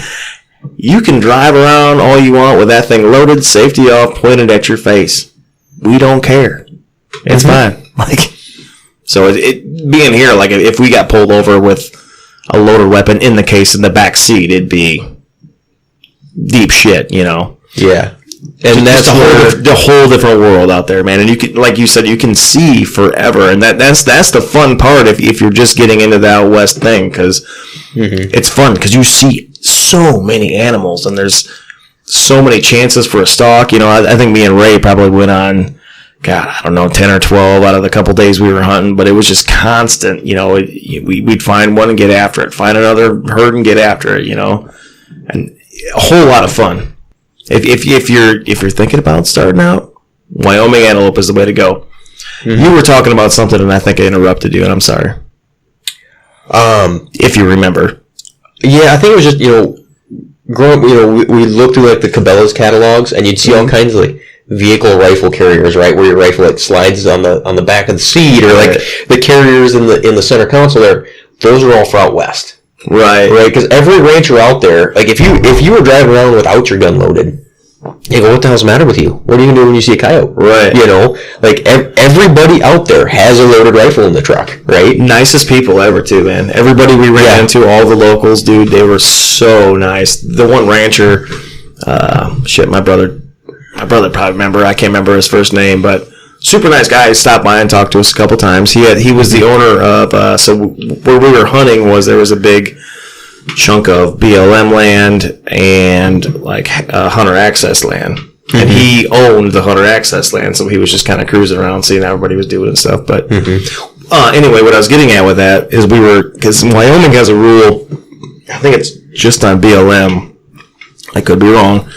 A: you can drive around all you want with that thing loaded, safety off, pointed at your face. We don't care. It's fine. So it being here, if we got pulled over with a loaded weapon in the case in the back seat, it'd be deep shit,
B: Yeah.
A: And that's a whole different world out there, man. And you can, like you said, you can see forever, and that's the fun part if you're just getting into the out west thing, because it's fun because you see so many animals, and there's so many chances for a stalk. I think me and Ray probably went on God, I don't know, 10 or 12 out of the couple days we were hunting, but it was just constant. You know, we'd find one and get after it, find another herd and get after it. You know, and a whole lot of fun. If you're thinking about starting out, Wyoming antelope is the way to go. Mm-hmm. You were talking about something, and I think I interrupted you, and I'm sorry. If you remember.
B: Yeah, I think it was just, you know, growing up, you know, we looked through like the Cabela's catalogs, and you'd see all kinds of like vehicle rifle carriers, right, where your rifle like slides on the back of the seat, or like the carriers in the center console there. Those are all for out west, right? Because every rancher out there, like if you were driving around without your gun loaded, you go, what the hell's the matter with you? What are you gonna do when you see a coyote? Right. You know, like everybody out there has a loaded rifle in the truck, right?
A: Nicest people ever too, man. Everybody we ran into, all the locals, dude, they were so nice. The one rancher, my brother probably remember. I can't remember his first name, but super nice guy. He stopped by and talked to us a couple times. He was the owner of, so where we were hunting there was a big chunk of BLM land and like hunter access land. Mm-hmm. And he owned the hunter access land, so he was just kind of cruising around seeing how everybody was doing and stuff. But anyway, what I was getting at with that is because Wyoming has a rule, I think it's just on BLM, I could be wrong,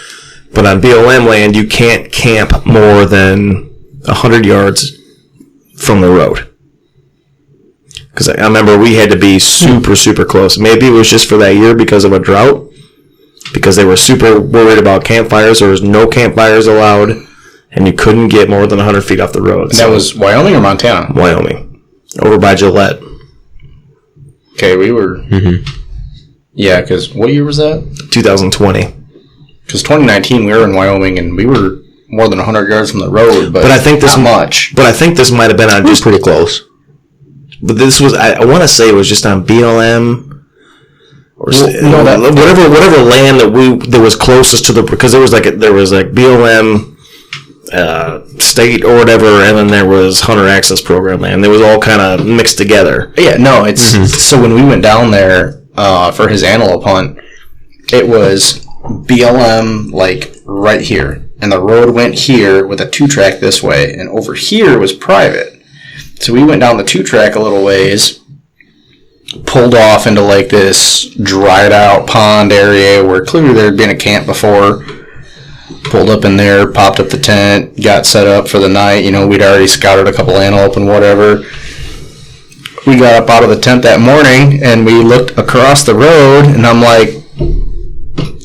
A: but on BLM land, you can't camp more than 100 yards from the road. Because I remember we had to be super, super close. Maybe it was just for that year because of a drought. Because they were super worried about campfires. There was no campfires allowed. And you couldn't get more than 100 feet off the road.
C: And that was Wyoming or Montana?
A: Wyoming. Over by Gillette.
C: Okay, we were... Mm-hmm. Yeah, because what year was that?
A: 2020.
C: Because 2019 we were in Wyoming and we were more than 100 yards from the road. But
A: I think
C: not much.
A: But I think this might have been on just
B: pretty close.
A: But this was, I want to say it was just on BLM or whatever land that was closest to because there was BLM state or whatever, and then there was hunter access program land. They was all kind of mixed together.
C: Yeah, no, it's so when we went down there for his antelope hunt, it was BLM like right here, and the road went here with a 2-track this way, and over here was private. So we went down the 2-track a little ways, pulled off into like this dried out pond area where clearly there had been a camp before. Pulled up in there, popped up the tent, got set up for the night. You know, we'd already scouted a couple antelope and whatever. We got up out of the tent that morning and we looked across the road and I'm like,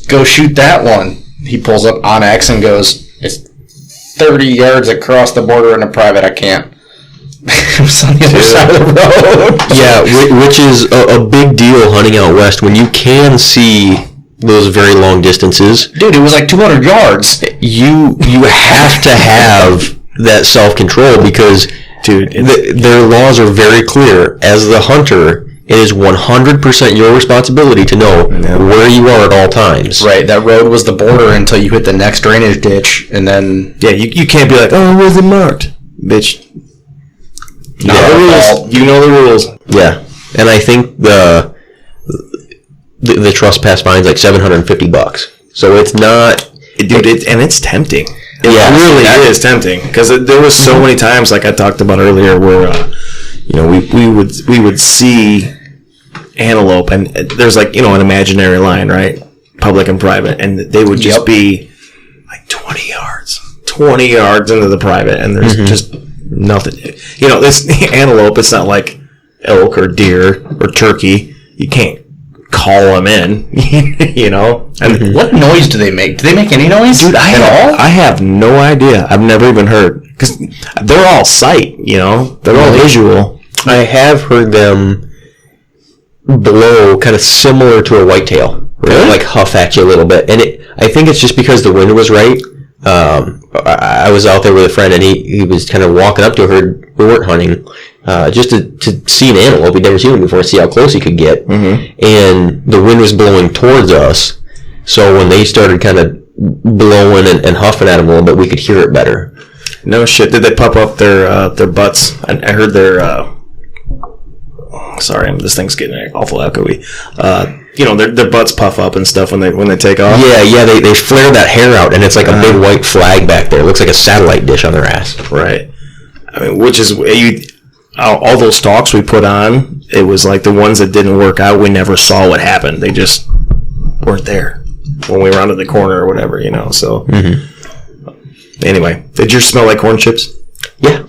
C: go shoot that one. He pulls up on X and goes, it's 30 yards across the border in a private, I can't. It was on the other side of the road.
B: Yeah, which is a big deal hunting out west when you can see those very long distances.
C: Dude, it was like 200 yards.
B: You have to have that self-control because, dude, their laws are very clear. As the hunter, it is 100% your responsibility to know where you are at all times.
C: Right, that road was the border until you hit the next drainage ditch, and then...
A: Yeah, you can't be like, oh, where's it marked? Bitch.
B: Not the rules.
A: You know the rules.
B: Yeah, and I think the trespass fine's like $750. So it's not,
A: dude. It's tempting. It really is tempting because there was so many times, like I talked about earlier, where we would see antelope, and there's like an imaginary line, right, public and private, and they would just be like 20 yards into the private, and there's just nothing. This antelope, it's not like elk or deer or turkey. You can't call them in, And
C: what noise do they make? Do they make any noise?
A: Dude, I have no idea. I've never even heard. Because they're all sight, They're all visual.
B: I have heard them blow kind of similar to a whitetail. Really? Like huff at you a little bit. And I think it's just because the wind was right. I was out there with a friend, and he was kind of walking up to a herd. We weren't hunting, just to see an antelope. We'd never seen one before, see how close he could get. Mm-hmm. And the wind was blowing towards us, so when they started kind of blowing and huffing at him a little bit, we could hear it better.
A: No shit. Did they puff up their butts? I heard their... sorry, this thing's getting awful echoey. Their butts puff up and stuff when they take off.
B: Yeah, they flare that hair out, and it's like a big white flag back there. It looks like a satellite dish on their ass.
A: Right. I mean, which is all those stalks we put on. It was like the ones that didn't work out. We never saw what happened. They just weren't there when we rounded the corner or whatever, So anyway, did yours smell like corn chips?
C: Yeah,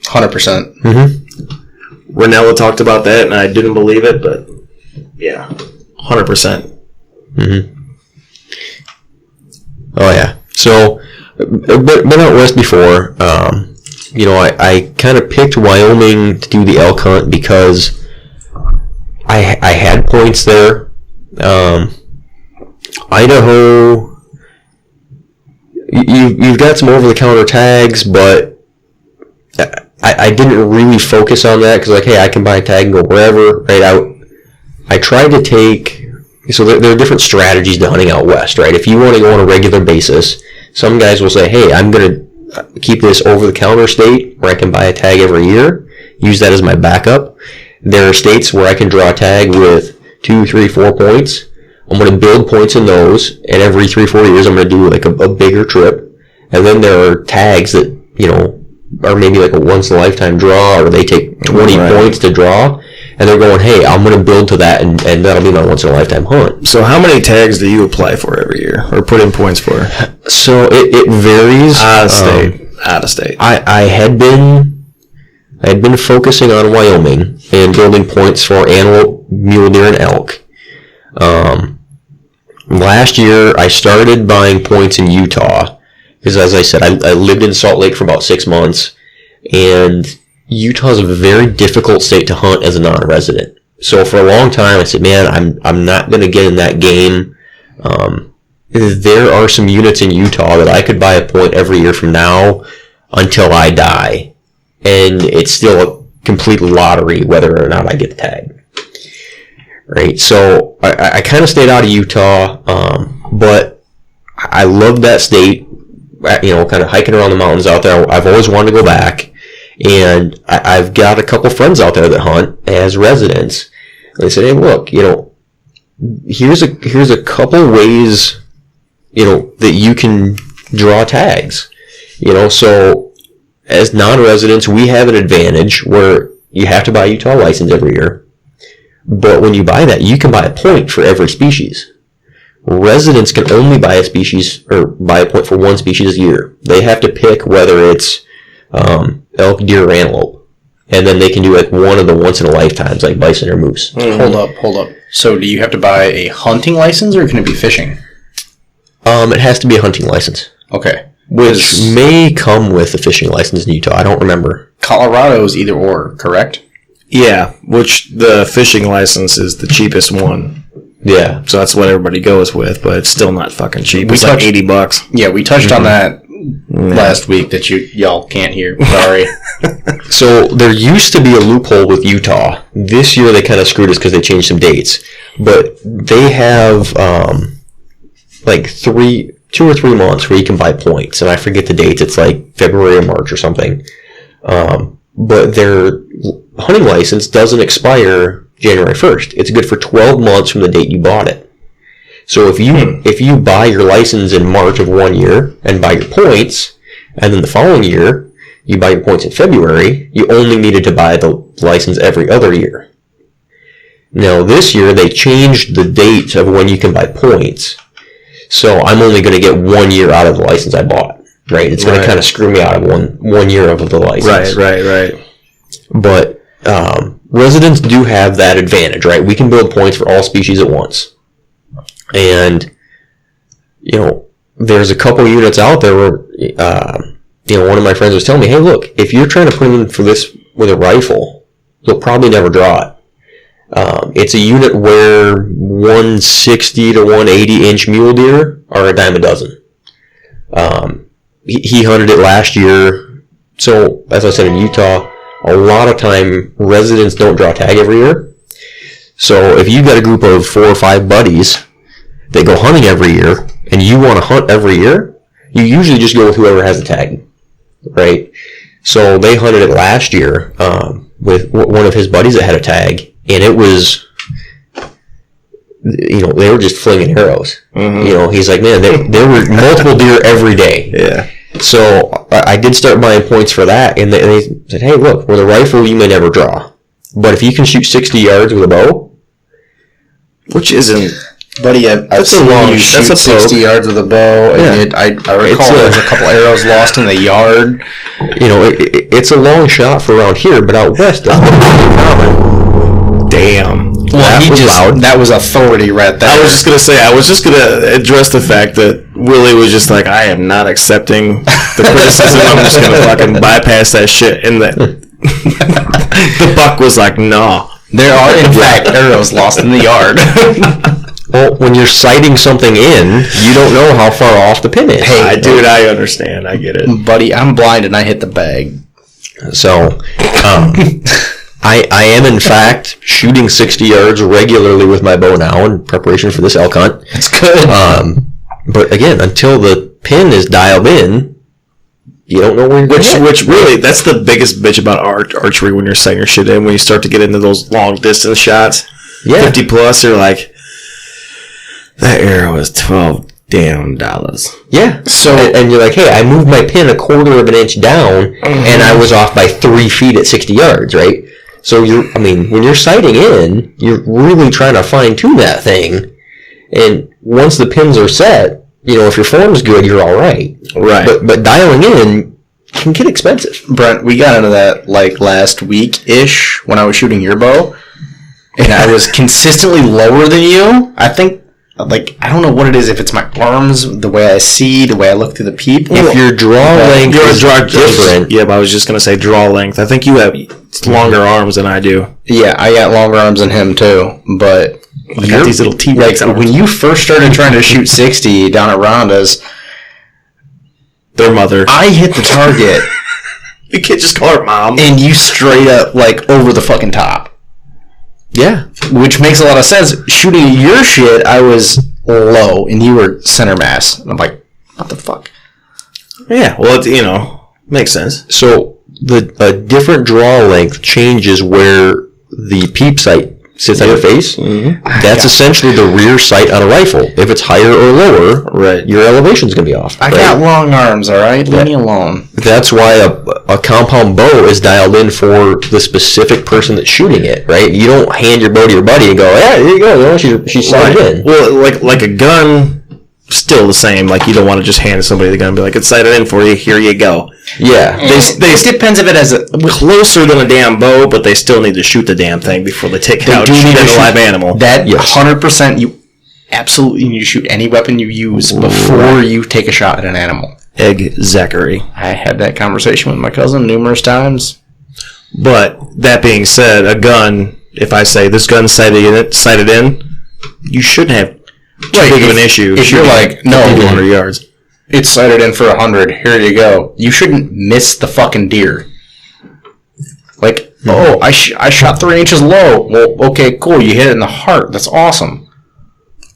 C: 100%.
A: Ranella talked about that, and I didn't believe it, but yeah, 100%.
B: Oh yeah. So, been out west before. I kind of picked Wyoming to do the elk hunt because I had points there. Idaho, you've got some over-the-counter tags, but I didn't really focus on that because, hey, I can buy a tag and go wherever, right out. I tried to take, so there are different strategies to hunting out west, right? If you want to go on a regular basis, some guys will say, hey, I'm going to keep this over-the-counter state where I can buy a tag every year, use that as my backup. There are states where I can draw a tag with 2, 3, 4 points. I'm going to build points in those, and every 3-4 years I'm going to do like a bigger trip. And then there are tags that, are maybe like a once-in-a-lifetime draw, or they take 20 points to draw, and they're going, hey, I'm going to build to that, and that'll be my once-in-a-lifetime hunt.
A: So how many tags do you apply for every year, or put in points for?
B: So it varies.
A: Out of state.
B: I had been focusing on Wyoming and building points for antelope, mule deer, and elk. Last year, I started buying points in Utah because, as I said, I lived in Salt Lake for about 6 months, and Utah is a very difficult state to hunt as a non-resident. So for a long time, I said, man, I'm not going to get in that game. There are some units in Utah that I could buy a point every year from now until I die, and it's still a complete lottery whether or not I get the tag. Right, so I kind of stayed out of Utah, but I loved that state. Kind of hiking around the mountains out there. I've always wanted to go back, and I've got a couple friends out there that hunt as residents. And they said, "Hey, look, here's a couple ways, that you can draw tags. So as non-residents, we have an advantage where you have to buy a Utah license every year. But when you buy that, you can buy a point for every species. Residents can only buy a species or buy a point for one species a year. They have to pick whether it's elk, deer, or antelope. And then they can do like one of the once-in-a-lifetimes, like bison or moose.
C: Hold up. So do you have to buy a hunting license, or can it be fishing?
B: It has to be a hunting license.
C: Okay.
B: Which may come with a fishing license in Utah. I don't remember.
C: Colorado's either or, correct?
A: Yeah, which the fishing license is the cheapest one.
B: Yeah.
A: So that's what everybody goes with, but it's still not fucking cheap. It's like $80.
C: Yeah, we touched on that last week that y'all can't hear. Sorry.
B: So there used to be a loophole with Utah. This year they kind of screwed us because they changed some dates. But they have 2 or 3 months where you can buy points, and I forget the dates. It's like February or March or something. But their hunting license doesn't expire January 1st. It's good for 12 months from the date you bought it. So if you buy your license in March of one year and buy your points, and then the following year you buy your points in February, you only needed to buy the license every other year. Now this year they changed the date of when you can buy points. So I'm only going to get 1 year out of the license I bought. Right? It's going to kind of screw me out of one year of the license.
A: Right.
B: But residents do have that advantage, right? We can build points for all species at once. And, there's a couple units out there where, one of my friends was telling me, hey, look, if you're trying to put in for this with a rifle, you'll probably never draw it. It's a unit where 160 to 180 inch mule deer are a dime a dozen. He hunted it last year. So, as I said, in Utah, a lot of time residents don't draw tag every year. So if you've got a group of 4 or 5 buddies that go hunting every year and you want to hunt every year, you usually just go with whoever has the tag, right? So they hunted it last year with one of his buddies that had a tag, and it was, they were just flinging arrows. Mm-hmm. He's like, man, there were multiple deer every day.
A: Yeah.
B: So I did start buying points for that, and they said, hey, look, with a rifle, you may never draw. But if you can shoot 60 yards with a bow,
A: which isn't...
C: Buddy, I've seen you shoot 60 yards with a bow, and I recall there's a couple arrows lost in the yard.
B: You know, it's a long shot for around here, but out west, that's pretty common. Damn.
C: Well, that was authority right there.
A: I was just going to address the fact that Willie was just like, I am not accepting the criticism. I'm just going to fucking bypass that shit. And the buck was like, no.
C: There are, in fact, arrows lost in the yard.
B: Well, when you're sighting something in, you don't know how far off the pin is.
A: Hey, dude, I understand. I get it.
C: Buddy, I'm blind and I hit the bag.
B: So, I am, in fact, shooting 60 yards regularly with my bow now in preparation for this elk hunt.
C: That's good.
B: But again, until the pin is dialed in, you don't know where you're going to hit.
A: Which really, that's the biggest bitch about archery when you're setting your shit in. When you start to get into those long distance shots, 50 plus, you're like, that arrow is $12 damn.
B: Yeah. So, and you're like, hey, I moved my pin a quarter of an inch down, and I was off by 3 feet at 60 yards, right? So when you're sighting in, you're really trying to fine tune that thing, and once the pins are set, you know, if your form's good, you're all right.
A: Right.
B: But dialing in can get expensive.
C: Brent, we got into that like last week-ish when I was shooting your bow, and I was consistently lower than you. I think, like, I don't know what it is, if it's my arms, the way I see, the way I look through the people.
B: If your draw length is different.
A: Yeah, but I was just going to say draw length. I think you have longer arms than I do.
C: Yeah, I got longer arms than him too, but
A: I got these little T-Rex arms.
C: When you first started trying to shoot 60 down at Rhonda's,
A: their mother,
C: I hit the target.
A: You can't just call her mom.
C: And you straight up, like, over the fucking top.
B: Yeah.
C: Which makes a lot of sense. Shooting your shit, I was low, and you were center mass. And I'm like, what the fuck?
A: Yeah, well, makes sense.
B: So, a different draw length changes where the peep sight sits on your face. Mm-hmm. That's essentially the rear sight on a rifle. If it's higher or lower,
A: right,
B: your elevation's going to be off.
C: I got long arms, all right? Leave me alone.
B: That's why a compound bow is dialed in for the specific person that's shooting it, right? You don't hand your bow to your buddy and go, yeah, here you go. She's sighted in.
A: Well, like a gun, still the same. Like, you don't want to just hand somebody the gun and be like, it's sighted in for you, here you go.
B: Yeah.
A: It depends if it has closer than a damn bow, but they still need to shoot the damn thing before they take it out and shoot a live animal.
C: That 100%, you absolutely need to shoot any weapon you use before you take a shot at an animal.
A: Exactly.
C: I had that conversation with my cousin numerous times.
A: But that being said, a gun, if I say this gun's sighted in, you shouldn't have too big of an issue.
C: If you're like, no,
A: 200 yards.
C: It's sighted in for 100. Here you go. You shouldn't miss the fucking deer. Like, I shot 3 inches low. Well, okay, cool. You hit it in the heart. That's awesome.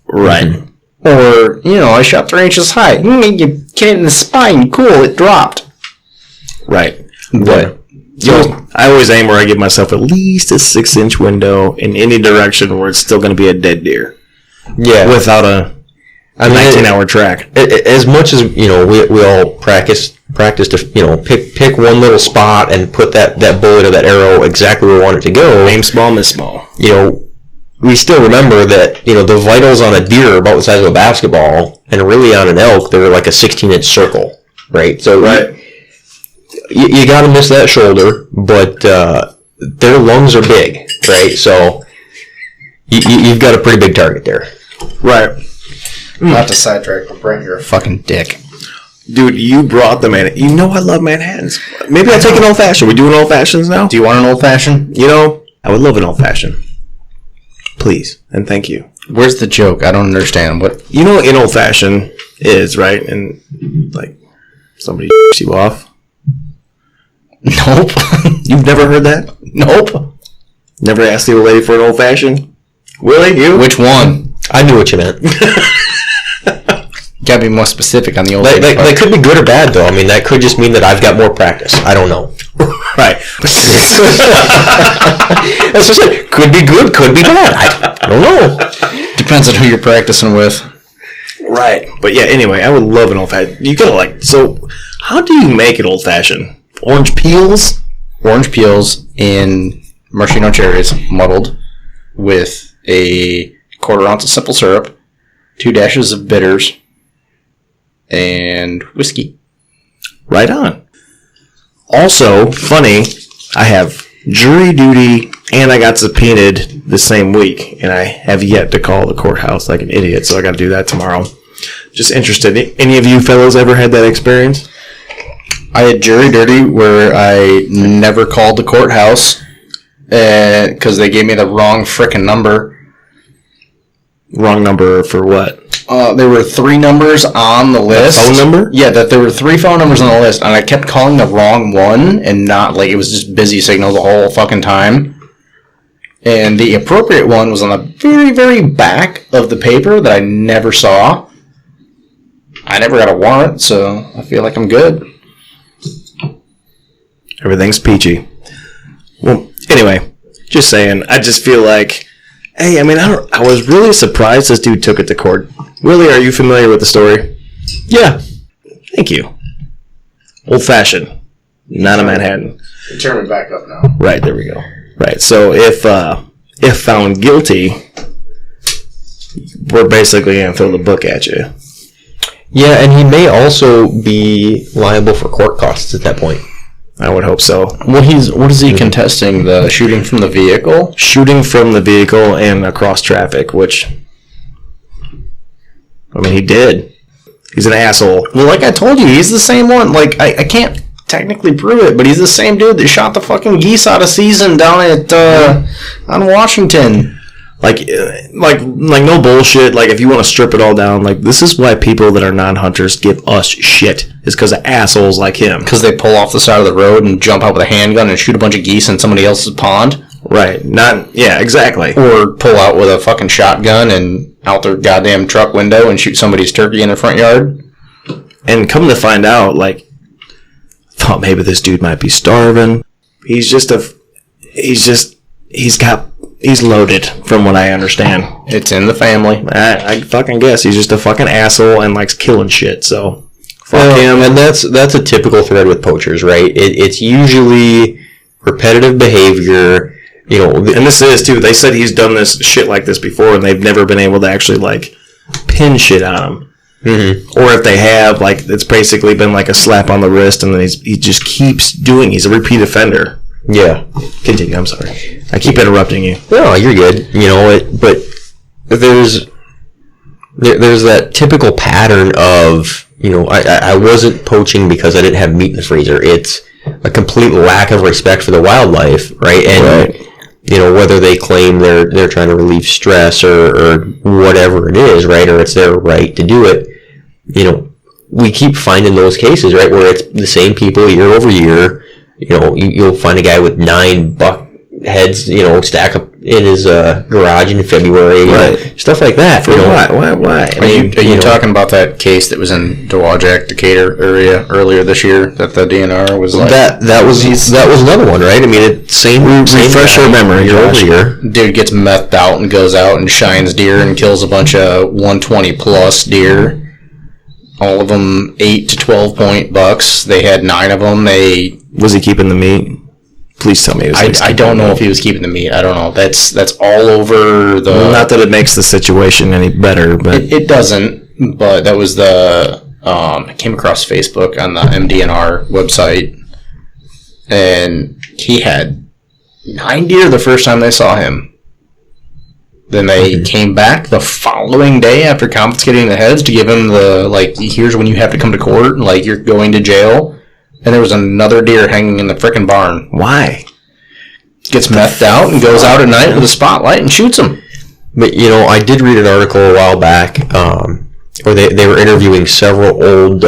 A: Right.
C: Or, I shot 3 inches high. You get it in the spine. Cool, it dropped.
A: Right.
B: But
A: I always aim where I give myself at least a 6-inch window in any direction where it's still going to be a dead deer.
B: Yeah.
A: Without a 19-hour track.
B: As much as, we all practice to, pick one little spot and put that bullet or that arrow exactly where we want it to go.
A: Aim small, miss small.
B: We still remember that, the vitals on a deer are about the size of a basketball, and really on an elk, they're like a 16-inch circle, right? So you got to miss that shoulder, but their lungs are big, right? So you've got a pretty big target there.
A: Right.
C: Not to sidetrack, but Brent, you're a fucking dick.
A: Dude, you brought the Manhattan. You know I love Manhattans. Maybe I'll take an old fashioned. We doing old fashions now?
C: Do you want an old fashioned?
A: I would love an old fashioned. Please and thank you.
C: Where's the joke? I don't understand. What
A: an old fashioned is, right? And like somebody you off.
C: Nope.
A: You've never heard that?
C: Nope.
A: Never asked the old lady for an old fashioned? Willie, you?
C: Which one?
B: I knew what you meant.
C: Gotta be more specific on the old.
B: That could be good or bad, though. I mean, that could just mean that I've got more practice. I don't know.
A: Right.
B: That's just it. Could be good, could be bad. I don't know.
C: Depends on who you're practicing with.
A: Right. But yeah, anyway, I would love an old fashioned. You gotta How do you make it old-fashioned? Orange peels?
C: Orange peels in maraschino cherries, muddled, with a 1/4 ounce of simple syrup, 2 dashes of bitters, and whiskey.
A: Right on. Also, funny, I have jury duty and I got subpoenaed the same week, and I have yet to call the courthouse like an idiot, so I got to do that tomorrow. Just interested. Any of you fellows ever had that experience?
C: I had jury duty where I never called the courthouse because they gave me the wrong frickin' number.
A: Wrong number for what?
C: There were 3 numbers on the list.
A: Phone number?
C: Yeah, there were 3 phone numbers on the list, and I kept calling the wrong one, and not, like, it was just busy signal the whole fucking time. And the appropriate one was on the very, very back of the paper that I never saw. I never got a warrant, so I feel like I'm good.
A: Everything's peachy. Well, anyway, just saying, I just feel like, hey, I mean, I was really surprised this dude took it to court. Willie, are you familiar with the story? Yeah. Thank you. Old-fashioned. Not a Manhattan.
C: Turn me back up now.
A: Right, there we go. Right, so if found guilty, we're basically going to throw the book at you.
B: Yeah, and he may also be liable for court costs at that point.
A: I would hope so.
C: What is he contesting? The shooting from the vehicle?
A: Shooting from the vehicle and across traffic, which, I mean, he did. He's an asshole.
C: Well, like I told you, he's the same one. Like, I can't technically prove it, but he's the same dude that shot the fucking geese out of season down at on Washington.
A: Like no bullshit. Like, if you want to strip it all down, like, this is why people that are non-hunters give us shit. Is because of assholes like him.
C: Because they pull off the side of the road and jump out with a handgun and shoot a bunch of geese in somebody else's pond.
A: Right. Yeah, exactly.
C: Or pull out with a fucking shotgun and out their goddamn truck window and shoot somebody's turkey in their front yard.
A: And come to find out, like, thought maybe this dude might be starving. He's loaded, from what I understand.
C: It's in the family.
A: I fucking guess he's just a fucking asshole and likes killing shit. So fuck him.
B: And that's a typical thread with poachers, right? It's usually repetitive behavior. You know,
A: and this is too. They said he's done this shit like this before, and they've never been able to actually like pin shit on him. Mm-hmm. Or if they have, like, it's basically been like a slap on the wrist, and then he just keeps doing. He's a repeat offender.
B: Yeah.
A: Continue. I'm sorry. I keep interrupting you.
B: No, you're good. You know, but there's that typical pattern of, you know, I wasn't poaching because I didn't have meat in the freezer. It's a complete lack of respect for the wildlife, right? And you know, whether they claim they're trying to relieve stress or whatever it is, right? Or it's their right to do it. You know, we keep finding those cases, right, where it's the same people year over year. You know, you'll find a guy with 9 buck heads, you know, stack up in his garage in February, right? Stuff like that.
A: For why?
C: Are you talking about that case that was in Dowagiac, Decatur area earlier this year that the DNR was like?
B: That was another one, right? I mean, same
A: refresh your memory
B: year over year.
C: Dude gets methed out and goes out and shines deer and kills a bunch of 120 plus deer. All of them 8 to 12 point bucks. They had 9 of them.
A: Was he keeping the meat? Please tell me.
C: I don't know if he was keeping the meat. I don't know. That's all over the.
A: Well, not that it makes the situation any better, but
C: it doesn't. But that was the. I came across Facebook on the MDNR website, and he had 9 deer the first time they saw him. Then they came back the following day after confiscating the heads to give him the, like, here's when you have to come to court, like, you're going to jail. And there was another deer hanging in the frickin' barn.
A: Why?
C: Gets methed out and goes out at night with a spotlight and shoots him.
B: But, you know, I did read an article a while back where they were interviewing several old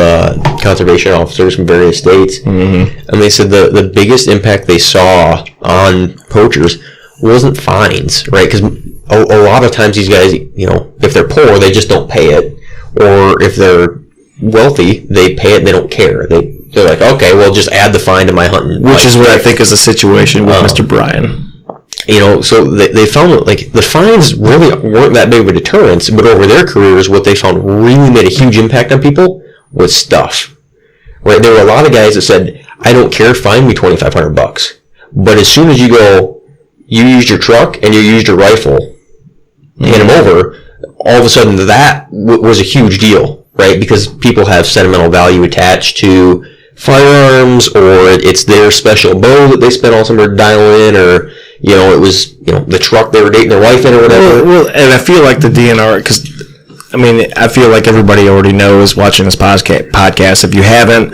B: conservation officers from various states. Mm-hmm. And they said the biggest impact they saw on poachers wasn't fines, right? Because a lot of times these guys, you know, if they're poor, they just don't pay it. Or if they're wealthy, they pay it and they don't care. They're like, okay, well, just add the fine to my hunting.
A: Which is what I think is the situation with Mr. Bryan.
B: You know, so they found, like, the fines really weren't that big of a deterrence, but over their careers, what they found really made a huge impact on people was stuff. right? There were a lot of guys that said, I don't care, find me $2,500. But as soon as you go, you used your truck and you used your rifle, hand them over, all of a sudden that was a huge deal, right? Because people have sentimental value attached to firearms, or it's their special bow that they spent all summer dialing in, or, it was, the truck they were dating their wife in or whatever.
A: Well, and I feel like the DNR, because, I feel like everybody already knows watching this podcast. If you haven't,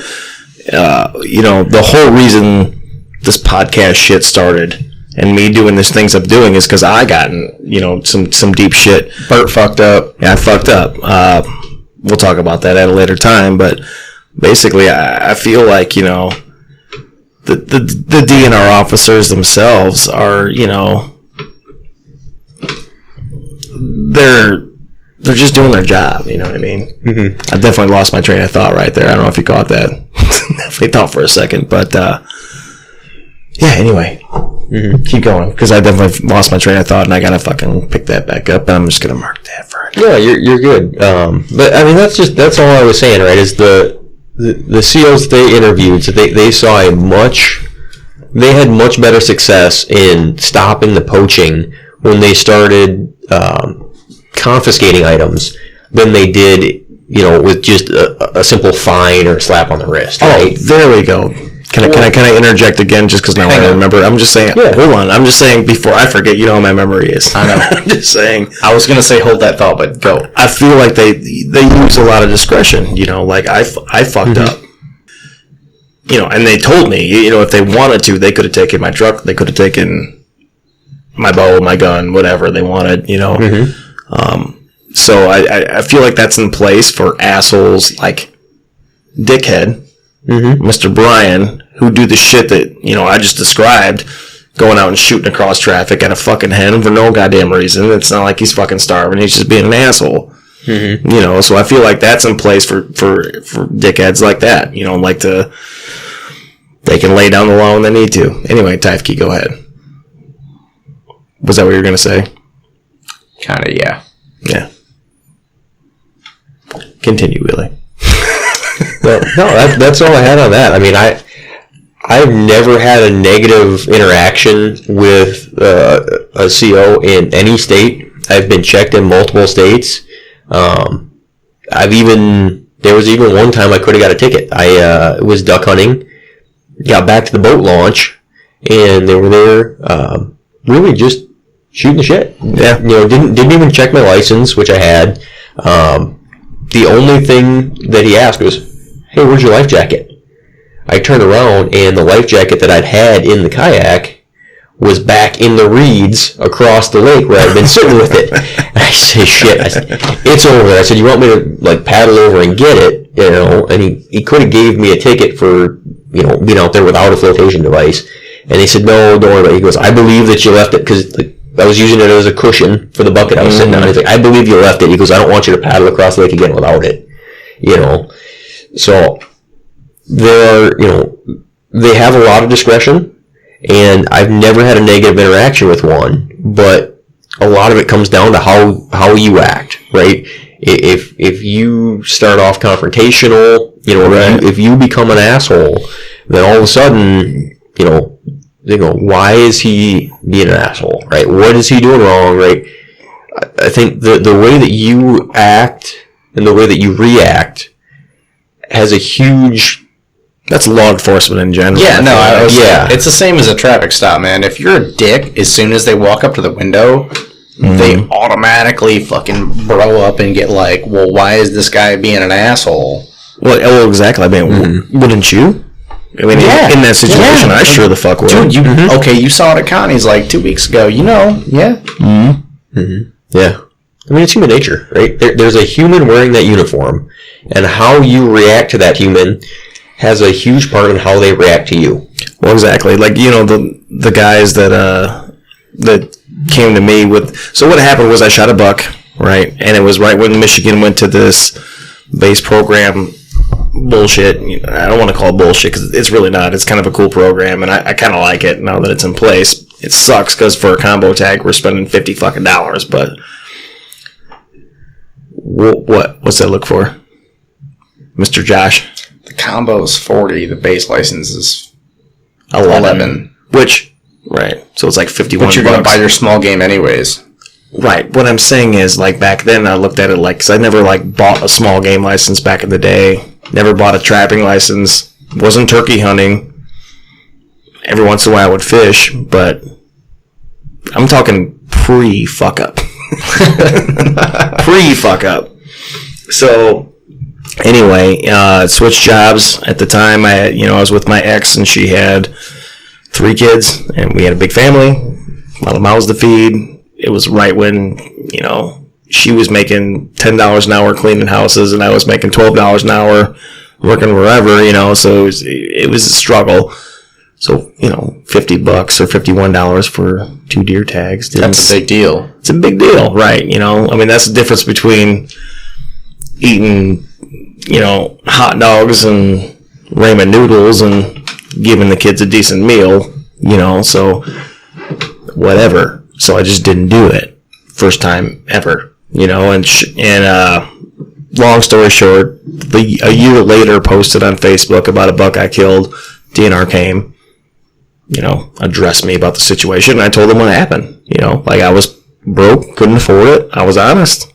A: the whole reason this podcast shit started and me doing these things I'm doing is because I gotten, some deep shit.
C: Bert fucked up.
A: Yeah, I fucked up. We'll talk about that at a later time, but basically I feel like, the DNR officers themselves are, they're just doing their job, you know what I mean?
B: Mm-hmm.
A: I definitely lost my train of thought right there. I don't know if you caught that. Definitely thought for a second, but anyway.
B: Mm-hmm.
A: Keep going, because I definitely lost my train of thought, and I gotta fucking pick that back up, and I'm just gonna mark that for it.
B: Yeah, you're good. But that's all I was saying, right? Is the SEALs they interviewed, so they saw they had much better success in stopping the poaching when they started confiscating items than they did, with just a simple fine or slap on the wrist. Right?
A: Oh, there we go. Can I interject again, just because now I remember? I'm just saying. Yeah. Hold on. I'm just saying before I forget. You know how my memory is.
C: I know.
A: I'm just saying.
C: I was gonna say hold that thought, but go.
A: I feel like they use a lot of discretion. Like I fucked up. And they told me, if they wanted to, they could have taken my truck. They could have taken my bow, my gun, whatever they wanted. So I feel like that's in place for assholes like Dickhead, Mr. Brian, who do the shit that, I just described, going out and shooting across traffic at a fucking hen for no goddamn reason. It's not like he's fucking starving. He's just being an asshole. So I feel like that's in place for dickheads like that. They can lay down the law when they need to. Anyway, Teifke, go ahead. Was that what you were going to say?
C: Kind of, yeah.
A: Yeah. Continue, Willie.
B: Well, no, that's all I had on that. I've never had a negative interaction with a CO in any state. I've been checked in multiple states. There was even one time I could have got a ticket. I was duck hunting, got back to the boat launch, and they were there, really just shooting the shit.
A: Yeah.
B: Didn't even check my license, which I had. The only thing that he asked was, "Hey, where's your life jacket?" I turned around, and the life jacket that I'd had in the kayak was back in the reeds across the lake where I'd been sitting with it. And I say, shit. I said, it's over there. I said, you want me to paddle over and get it? And he could have gave me a ticket for, being out there without a flotation device. And he said, no, don't worry about it. He goes, I believe that you left it, because I was using it as a cushion for the bucket I was sitting on. He's like, I believe you left it. He goes, I don't want you to paddle across the lake again without it. So they have a lot of discretion. And I've never had a negative interaction with one, but a lot of it comes down to how you act, right? If you start off confrontational, right. if you become an asshole, then all of a sudden, they go, why is he being an asshole, right? What is he doing wrong, right? I think the way that you act and the way that you react has a huge...
A: That's law enforcement in general.
C: Yeah, no, it's the same as a traffic stop, man. If you're a dick, as soon as they walk up to the window, they automatically fucking bro up and get like, well, why is this guy being an asshole?
A: Well, exactly. Wouldn't you? In that situation, I sure the fuck would.
C: Dude, okay, you saw it at Connie's like 2 weeks ago, yeah.
B: Yeah. It's human nature, right? There's a human wearing that uniform, and how you react to that human has a huge part in how they react to you.
A: Well, exactly. Like, the guys that came to me with... So what happened was I shot a buck, right? And it was right when Michigan went to this base program bullshit. I don't want to call it bullshit because it's really not. It's kind of a cool program, and I kind of like it now that it's in place. It sucks because for a combo tag, we're spending $50 fucking, but... What's that look for? Mr. Josh?
C: The combo is 40. The base license is
A: 11. Which, right. So it's like 51
C: But you're going to buy your small game anyways.
A: Right. What I'm saying is, like, back then I looked at it like, because I never, like, bought a small game license back in the day. Never bought a trapping license. Wasn't turkey hunting. Every once in a while I would fish, but I'm talking pre-fuck up. Pre-fuck up. So, anyway, switched jobs. At the time, I was with my ex, and she had 3 kids, and we had a big family, a lot of mouths to feed. It was right when, she was making $10 an hour cleaning houses, and I was making $12 an hour working wherever, so it was a struggle. So, $50 or $51 for 2 deer tags.
C: That's a big deal.
A: It's a big deal, right? I mean, that's the difference between eating, hot dogs and ramen noodles and giving the kids a decent meal, so whatever. So I just didn't do it. First time ever, and long story short, a year later posted on Facebook about a buck I killed. DNR came, addressed me about the situation. And I told them what happened. Like I was broke, couldn't afford it. I was honest.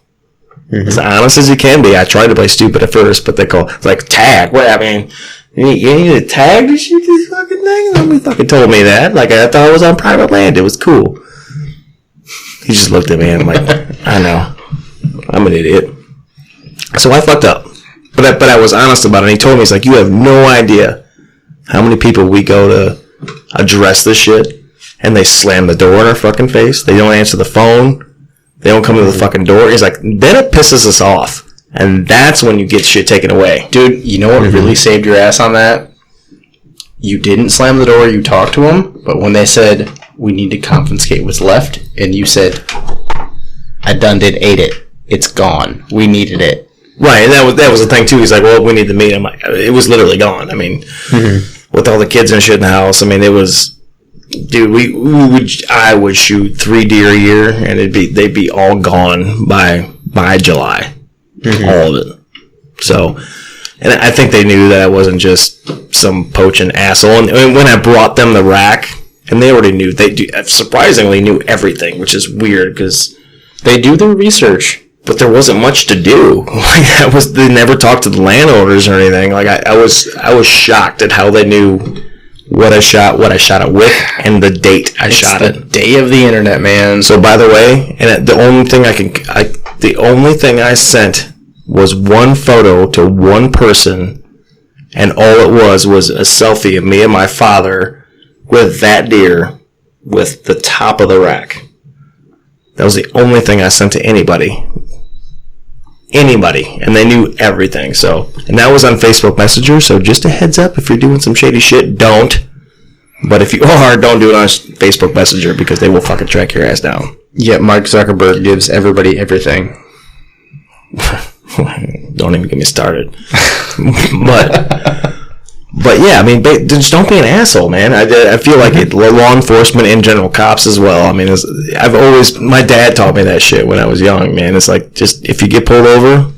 A: Mm-hmm. As honest as you can be. I tried to play stupid at first, but they call it's like tag. What I mean, you need a tag to shoot this fucking thing? Nobody fucking told me that. Like I thought it was on private land. It was cool. He just looked at me and I'm like, I know. I'm an idiot. So I fucked up. But I was honest about it. And he told me, he's like, you have no idea how many people we go to address this shit and they slam the door in our fucking face. They don't answer the phone. They don't come to the fucking door. He's like, then it pisses us off. And that's when you get shit taken away.
C: Dude, you know what really saved your ass on that? You didn't slam the door, you talked to them, but when they said, we need to confiscate what's left, and you said, I done did ate it. It's gone. We needed it.
A: Right, and that was the thing too. He's like, well, we need the meat. I'm like, it was literally gone. I mean, with all the kids and shit in the house, I mean, it was, dude, I would shoot 3 deer a year, and they'd be all gone by July. All of it. So, and I think they knew that I wasn't just some poaching asshole. And when I brought them the rack, and they already knew, surprisingly knew everything, which is weird because
C: they do their research.
A: But there wasn't much to do. Like they never talked to the landowners or anything. Like I was shocked at how they knew what I shot it with, and the date I shot it.
C: The day of the internet, man.
A: So by the way, and the only thing I sent was one photo to one person, and all it was a selfie of me and my father with that deer with the top of the rack. That was the only thing I sent to anybody, and they knew everything. So, and that was on Facebook Messenger. So just a heads up, if you're doing some shady shit, don't. But if you are, don't do it on Facebook Messenger because they will fucking track your ass down.
C: Yeah, Mark Zuckerberg gives everybody everything.
A: Don't even get me started. But yeah, I mean, just don't be an asshole, man. I feel like law enforcement and general cops as well. I mean, my dad taught me that shit when I was young, man. It's like, just, if you get pulled over,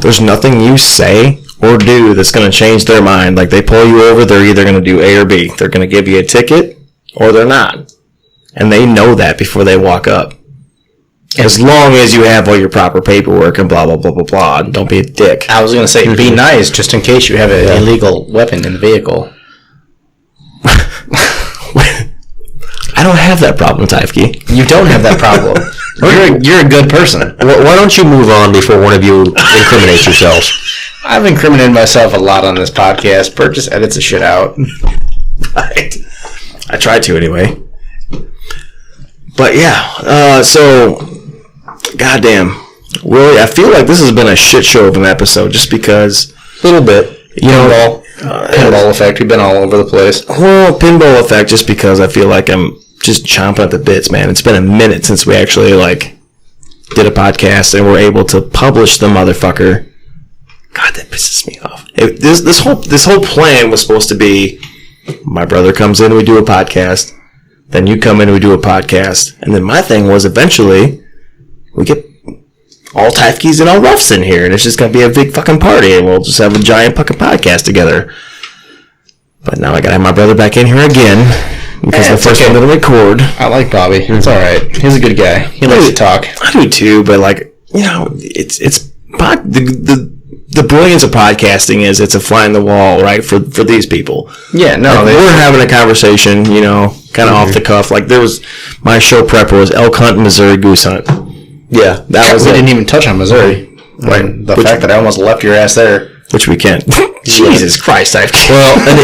A: there's nothing you say or do that's going to change their mind. Like, they pull you over, they're either going to do A or B. They're going to give you a ticket or they're not. And they know that before they walk up. As long as you have all your proper paperwork and blah, blah, blah, blah, blah. Don't be a dick.
C: I was going to say, be nice just in case you have an illegal weapon in the vehicle.
A: I don't have that problem, Teifke.
C: You don't have that problem. You're a good person.
B: Why don't you move on before one of you incriminates yourselves?
C: I've incriminated myself a lot on this podcast. Bert just edits the shit out.
A: Right. I try to anyway. But yeah, so, goddamn, Willie, I feel like this has been a shit show of an episode just because,
C: a little bit, pinball effect. We've been all over the place.
A: Well, pinball effect, just because I feel like I'm just chomping at the bits, man. It's been a minute since we actually did a podcast and were able to publish the motherfucker. God, that pisses me off. This whole plan was supposed to be, my brother comes in, we do a podcast. Then you come in and we do a podcast. And then my thing was eventually we get all Teifkes and all Ruffs in here, and it's just gonna be a big fucking party, and we'll just have a giant fucking podcast together. But now I gotta have my brother back in here again because the first one didn't record.
C: I like Bobby. It's all right. He's a good guy. He likes to talk.
A: I do too, but like, you know, it's the brilliance of podcasting is it's a fly in the wall, right? For these people.
C: Yeah, no,
A: like we're having a conversation, you know, kind of off the cuff. Like there was my show prep was elk hunt and Missouri goose hunt.
B: Yeah,
C: that was. We didn't even touch on Missouri. Right. The fact that I almost left your ass there.
A: Which we can't. Jesus Christ,
B: well, and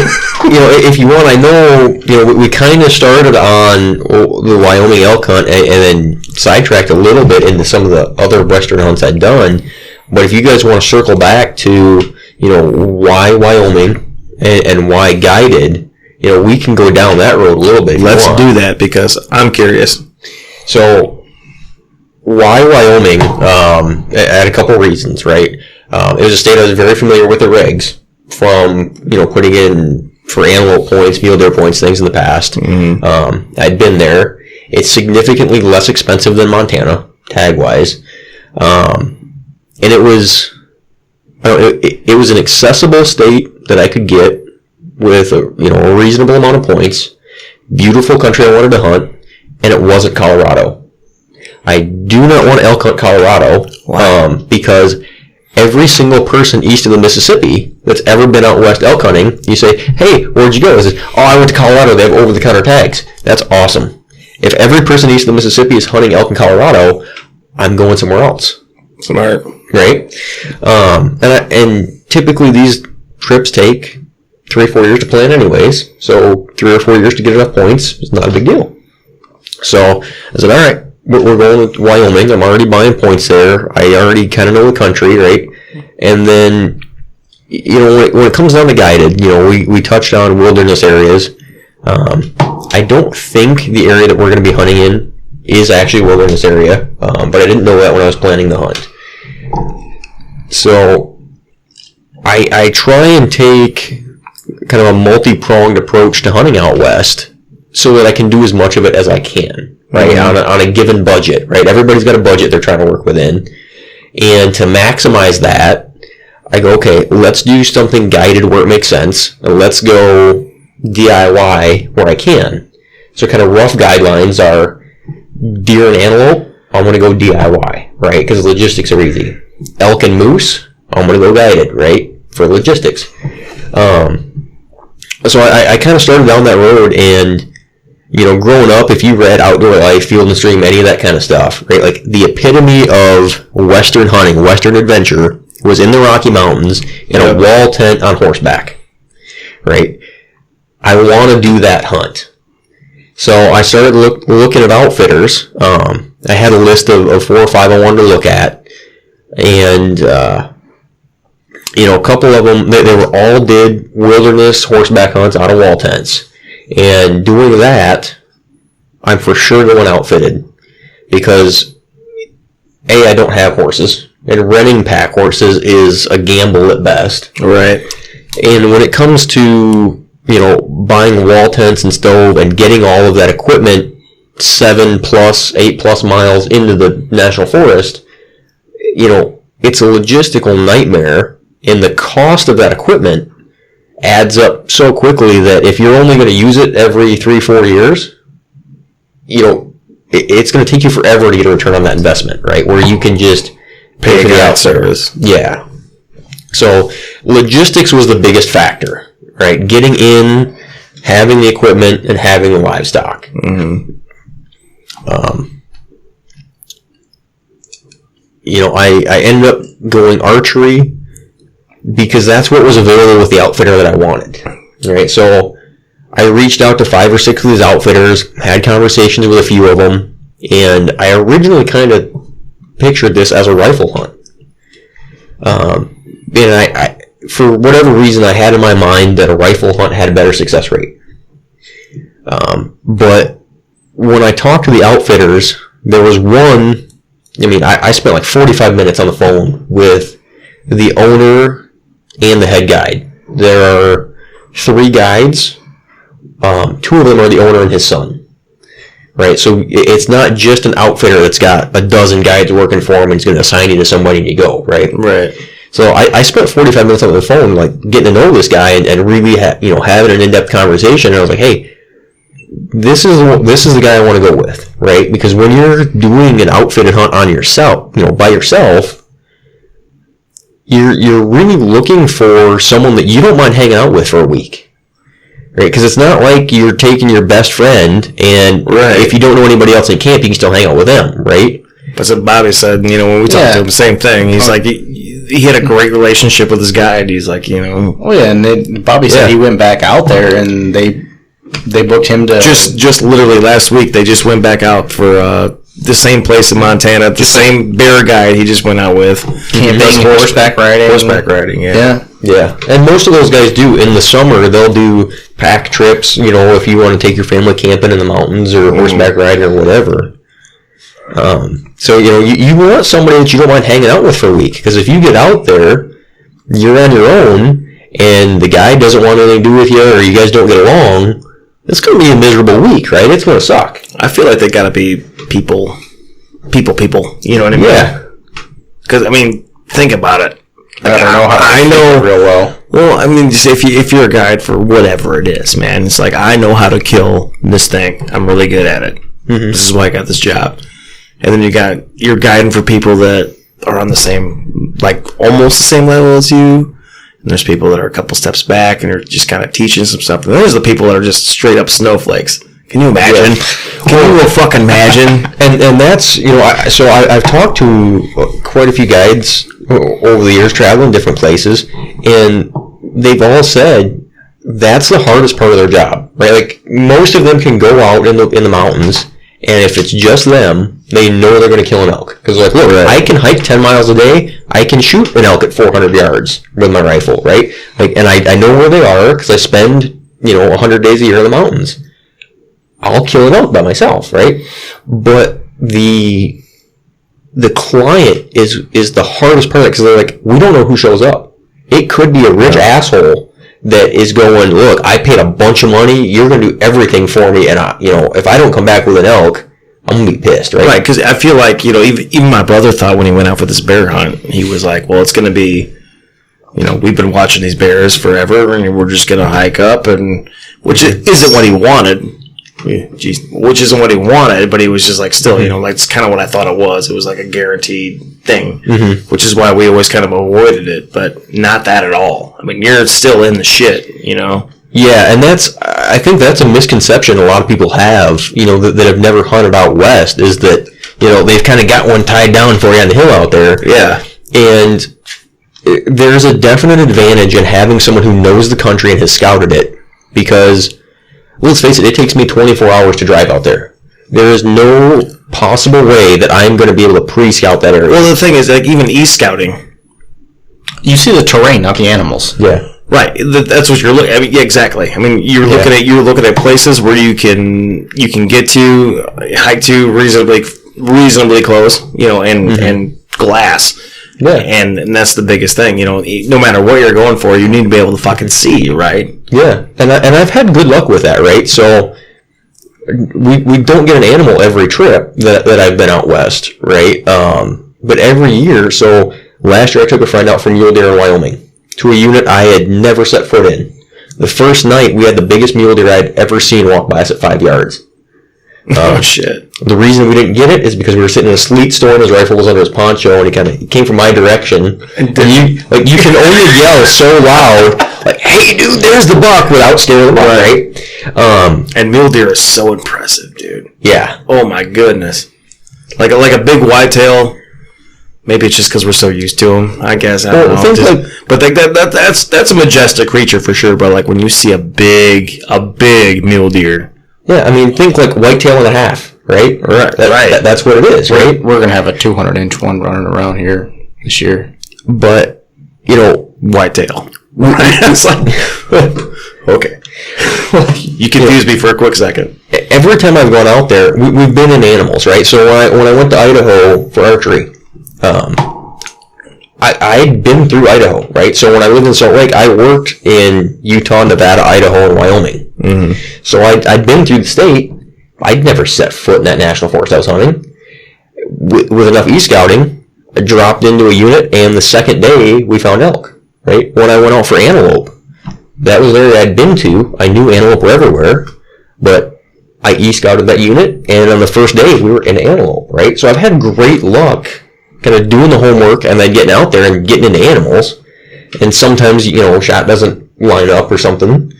B: if you want, I know, we kind of started on the Wyoming elk hunt and then sidetracked a little bit into some of the other Western hunts I'd done. But if you guys want to circle back to, why Wyoming and why guided, we can go down that road a little bit.
A: Let's do that because I'm curious.
B: So, why Wyoming? Had a couple reasons, right? It was a state I was very familiar with the regs from, putting in for antelope points, mule deer points, things in the past. Mm-hmm. I'd been there. It's significantly less expensive than Montana, tag-wise. And it was an accessible state that I could get with a reasonable amount of points. Beautiful country I wanted to hunt, and it wasn't Colorado. I do not want to elk hunt Colorado. Wow. Because every single person east of the Mississippi that's ever been out west elk hunting, you say, hey, where'd you go? It says, I went to Colorado. They have over-the-counter tags. That's awesome. If every person east of the Mississippi is hunting elk in Colorado, I'm going somewhere else.
A: Smart.
B: Right? And typically these trips take 3 or 4 years to plan anyways. So 3 or 4 years to get enough points is not a big deal. So I said, all right, we're going to Wyoming. I'm already buying points there. I already kind of know the country, right? And then, when it comes down to guided, we touched on wilderness areas. I don't think the area that we're going to be hunting in is actually a wilderness area, but I didn't know that when I was planning the hunt. So I try and take kind of a multi-pronged approach to hunting out west so that I can do as much of it as I can, right? Mm-hmm. On a given budget, right? Everybody's got a budget they're trying to work within. And to maximize that, I go, okay, let's do something guided where it makes sense, and let's go DIY where I can. So kind of rough guidelines are deer and antelope, I'm going to go DIY, right? Because logistics are easy. Elk and moose, I'm going to go guided, right? For logistics. So I kind of started down that road, and, growing up, if you read Outdoor Life, Field and Stream, any of that kind of stuff, right? Like the epitome of Western hunting, Western adventure was in the Rocky Mountains in a wall tent on horseback, right? I want to do that hunt. So I started looking at outfitters. I had a list of 4 or 5 I wanted to look at. And, a couple of them, they were all did wilderness horseback hunts out of wall tents. And doing that, I'm for sure going outfitted. Because, A, I don't have horses. And renting pack horses is a gamble at best.
A: Right.
B: And when it comes to buying wall tents and stove and getting all of that equipment 7+, 8+ miles into the national forest, it's a logistical nightmare, and the cost of that equipment adds up so quickly that if you're only going to use it every 3-4 years, it's going to take you forever to get a return on that investment, right? Where you can just pay for the out service. Yeah. So logistics was the biggest factor. Right, getting in, having the equipment, and having the livestock. Mm-hmm. I ended up going archery because that's what was available with the outfitter that I wanted. Right, so I reached out to 5 or 6 of these outfitters, had conversations with a few of them, and I originally kind of pictured this as a rifle hunt. And I for whatever reason, I had in my mind that a rifle hunt had a better success rate. But when I talked to the outfitters, there was one, I spent like 45 minutes on the phone with the owner and the head guide. There are 3 guides. 2 of them are the owner and his son. right? So it's not just an outfitter that's got a dozen guides working for him and he's going to assign you to somebody and you go, right?
A: Right.
B: So I spent 45 minutes on the phone, like getting to know this guy and really, having an in-depth conversation. And I was like, hey, this is the guy I want to go with, right? Because when you're doing an outfitted hunt on yourself, by yourself, you're really looking for someone that you don't mind hanging out with for a week, right? Because it's not like you're taking your best friend and if you don't know anybody else in camp, you can still hang out with them, right?
A: That's what Bobby said. When we talked to him, same thing. He's like, he had a great relationship with his guide. He's like,
C: Oh yeah, and Bobby said he went back out there and they booked him to
A: just literally last week. They just went back out for the same place in Montana, the same bear guide he just went out with.
C: Camping, horseback riding.
A: Yeah.
B: And most of those guys do in the summer. They'll do pack trips. If you want to take your family camping in the mountains or horseback riding or whatever. So you want somebody that you don't mind hanging out with for a week, because if you get out there, you're on your own, and the guy doesn't want anything to do with you, or you guys don't get along. It's going to be a miserable week, right? It's going to suck.
A: I feel like they got to be people. You know what I mean?
B: Yeah.
A: Because think about it.
C: I don't know how to
A: know
C: real well.
A: Well, just if you're a guide for whatever it is, man, it's like, I know how to kill this thing. I'm really good at it. Mm-hmm. This is why I got this job. And then you're guiding for people that are on the same, like almost the same level as you. And there's people that are a couple steps back and are just kind of teaching some stuff. And there's the people that are just straight up snowflakes. Can you imagine? Can you fucking imagine?
B: And that's, I've talked to quite a few guides over the years traveling different places, and they've all said that's the hardest part of their job, right? Like, most of them can go out in the mountains, and if it's just them, they know they're going to kill an elk. Because like, look, I can hike 10 miles a day, I can shoot an elk at 400 yards with my rifle, right? Like, and I know where they are because I spend, 100 days a year in the mountains. I'll kill an elk by myself, right? But the client is the hardest part of it, because they're like, we don't know who shows up. It could be a rich asshole that is going, look, I paid a bunch of money, you're going to do everything for me, and if I don't come back with an elk, I'm going to be pissed, right?
A: Right, because I feel like, even my brother thought when he went out for this bear hunt, he was like, well, it's going to be, we've been watching these bears forever, and we're just going to hike up, and which isn't what he wanted. Which isn't what he wanted, but he was just like, still, like, it's kind of what I thought it was. It was like a guaranteed thing, which is why we always kind of avoided it, but not that at all. You're still in the shit,
B: Yeah, and I think that's a misconception a lot of people have, that have never hunted out west, is that, they've kind of got one tied down for you on the hill out there.
A: Yeah.
B: And there's a definite advantage in having someone who knows the country and has scouted it, because let's face it takes me 24 hours to drive out there. There is no possible way that I'm going to be able to pre-scout that area.
A: Well, the thing is, like, even e-scouting,
C: you see the terrain, not the animals.
B: Yeah.
A: Right. That's what you're looking. Yeah, exactly. You're looking at places where you can get to, hike to reasonably close, and glass.
B: Yeah.
A: And that's the biggest thing, no matter what you're going for, you need to be able to fucking see, right?
B: Yeah. And I've had good luck with that, right? So we don't get an animal every trip that I've been out west, right? But every year, so last year I took a friend out from mule deer in Wyoming to a unit I had never set foot in. The first night, we had the biggest mule deer I'd ever seen walk by us at 5 yards.
A: Oh, shit.
B: The reason we didn't get it is because we were sitting in a sleet storm, his rifle was under his poncho, and he came from my direction. And you can only yell so loud, like, hey, dude, there's the buck, without scaring the buck, right?
A: And mule deer is so impressive, dude.
B: Yeah.
A: Oh, my goodness. Like a big whitetail. Maybe it's just because we're so used to them, I guess. I don't know. But that's a majestic creature for sure, but like when you see a big mule deer.
B: Yeah, think like whitetail and a half, right?
A: Right.
B: That's what it is, right?
C: We're going to have a 200-inch one running around here this year.
B: But,
A: whitetail. It's like, okay. You confused me for a quick second.
B: Every time I've gone out there, we've been in animals, right? So when I went to Idaho for archery, I'd been through Idaho, right? So when I lived in Salt Lake, I worked in Utah, Nevada, Idaho, and Wyoming. Mm-hmm. So I'd been through the state, I'd never set foot in that national forest I was hunting. With enough e-scouting, I dropped into a unit, and the second day we found elk. Right when I went out for antelope, that was the area I'd been to. I knew antelope were everywhere, but I e-scouted that unit, and on the first day we were in antelope. Right, so I've had great luck, kind of doing the homework and then getting out there and getting into animals. And sometimes shot doesn't line up or something.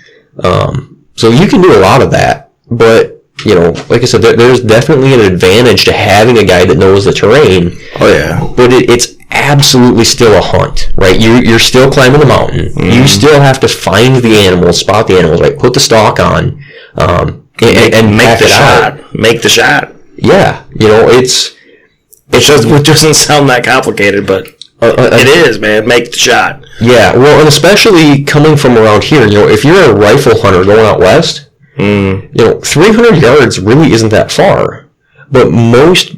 B: So you can do a lot of that, but like I said, there's definitely an advantage to having a guy that knows the terrain.
A: Oh yeah.
B: But it's absolutely still a hunt, right? You're still climbing the mountain. Mm-hmm. You still have to find the animals, spot the animals, right? Put the stalk on, and
A: make the shot. Make the shot.
B: Yeah,
A: it doesn't sound that complicated, but it is, man. Make the shot.
B: Yeah, well, and especially coming from around here, if you're a rifle hunter going out west, 300 yards really isn't that far. But most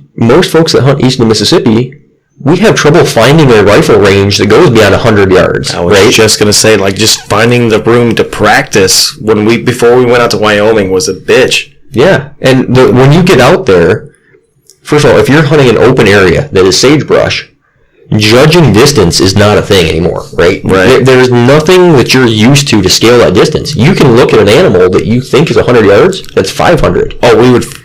B: folks that hunt east of Mississippi, we have trouble finding a rifle range that goes beyond 100 yards.
A: I was just going to say, just finding the room to practice before we went out to Wyoming was a bitch.
B: Yeah, and when you get out there, first of all, if you're hunting an open area that is sagebrush, judging distance is not a thing anymore, right? There's nothing that you're used to scale that distance. You can look at an animal that you think is 100 yards, that's 500.
A: Oh,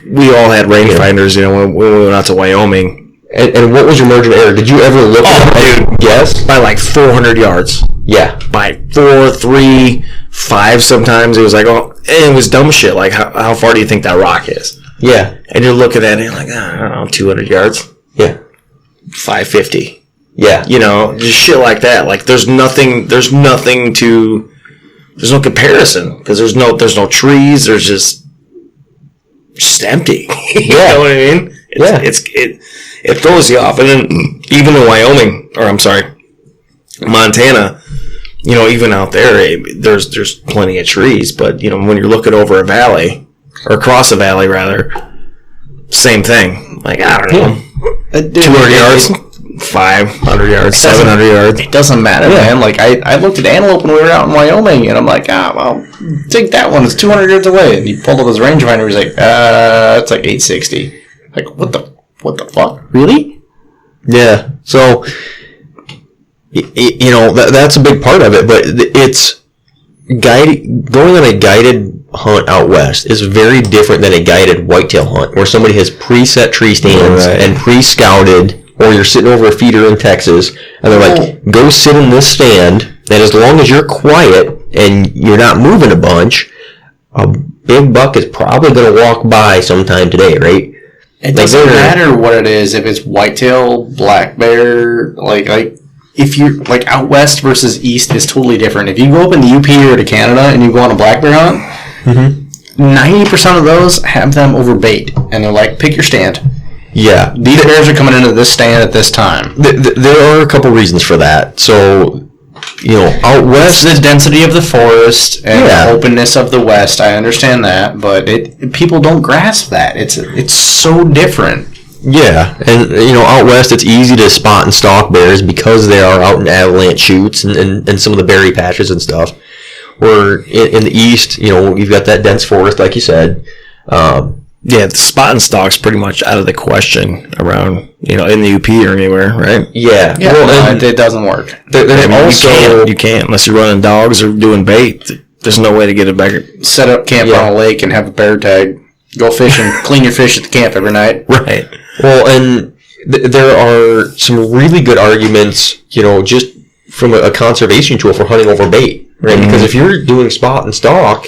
A: we all had rangefinders, when we went out to Wyoming.
B: And what was your margin of error? Did you ever look at
A: dude,
B: guess?
A: By 400 yards.
B: Yeah.
A: By 4, 3, 5 sometimes. It was and it was dumb shit. How far do you think that rock is?
B: Yeah.
A: And you're looking at it and you're I don't know, 200 yards?
B: Yeah.
A: 550.
B: Yeah.
A: Just shit like that. There's no comparison because there's no trees. There's just empty. You know what I mean? It throws you off. And then even in Wyoming, Montana, even out there, there's plenty of trees. But, when you're looking over a valley or across a valley rather, same thing. I don't know, 200 yards. 500 yards, 700 yards.
C: It doesn't matter, man. I looked at antelope when we were out in Wyoming, and I'm well, take that one. It's 200 yards away. And he pulled up his rangefinder. He's it's 860. What the fuck? Really?
B: Yeah. So, that's a big part of it, but it's going on a guided hunt out west is very different than a guided whitetail hunt, where somebody has preset tree stands and pre-scouted. Or you're sitting over a feeder in Texas, and they're go sit in this stand, and as long as you're quiet and you're not moving a bunch, a big buck is probably going to walk by sometime today, right?
C: It doesn't matter what it is, if it's whitetail, black bear, if you're, out west versus east is totally different. If you go up in the UP or to Canada and you go on a black bear hunt, 90% of those have them over bait, and they're pick your stand.
B: Yeah.
C: These bears are coming into this stand at this time.
B: There are a couple reasons for that. So, out west...
C: It's the density of the forest and the openness of the west. I understand that, but people don't grasp that. It's so different.
B: Yeah, and, out west it's easy to spot and stalk bears because they are out in avalanche chutes and some of the berry patches and stuff. Where in the east, you've got that dense forest, like you said.
A: Yeah, the spot and stalk's pretty much out of the question around, in the UP or anywhere, right?
B: Yeah.
C: Well, it doesn't work.
A: You can't unless you're running dogs or doing bait. There's no way to get it back.
C: Set up camp on a lake and have a bear tag. Go fishing, clean your fish at the camp every night.
A: Right.
B: Well, and there are some really good arguments, just from a conservation tool for hunting over bait, right? Mm-hmm. Because if you're doing spot and stalk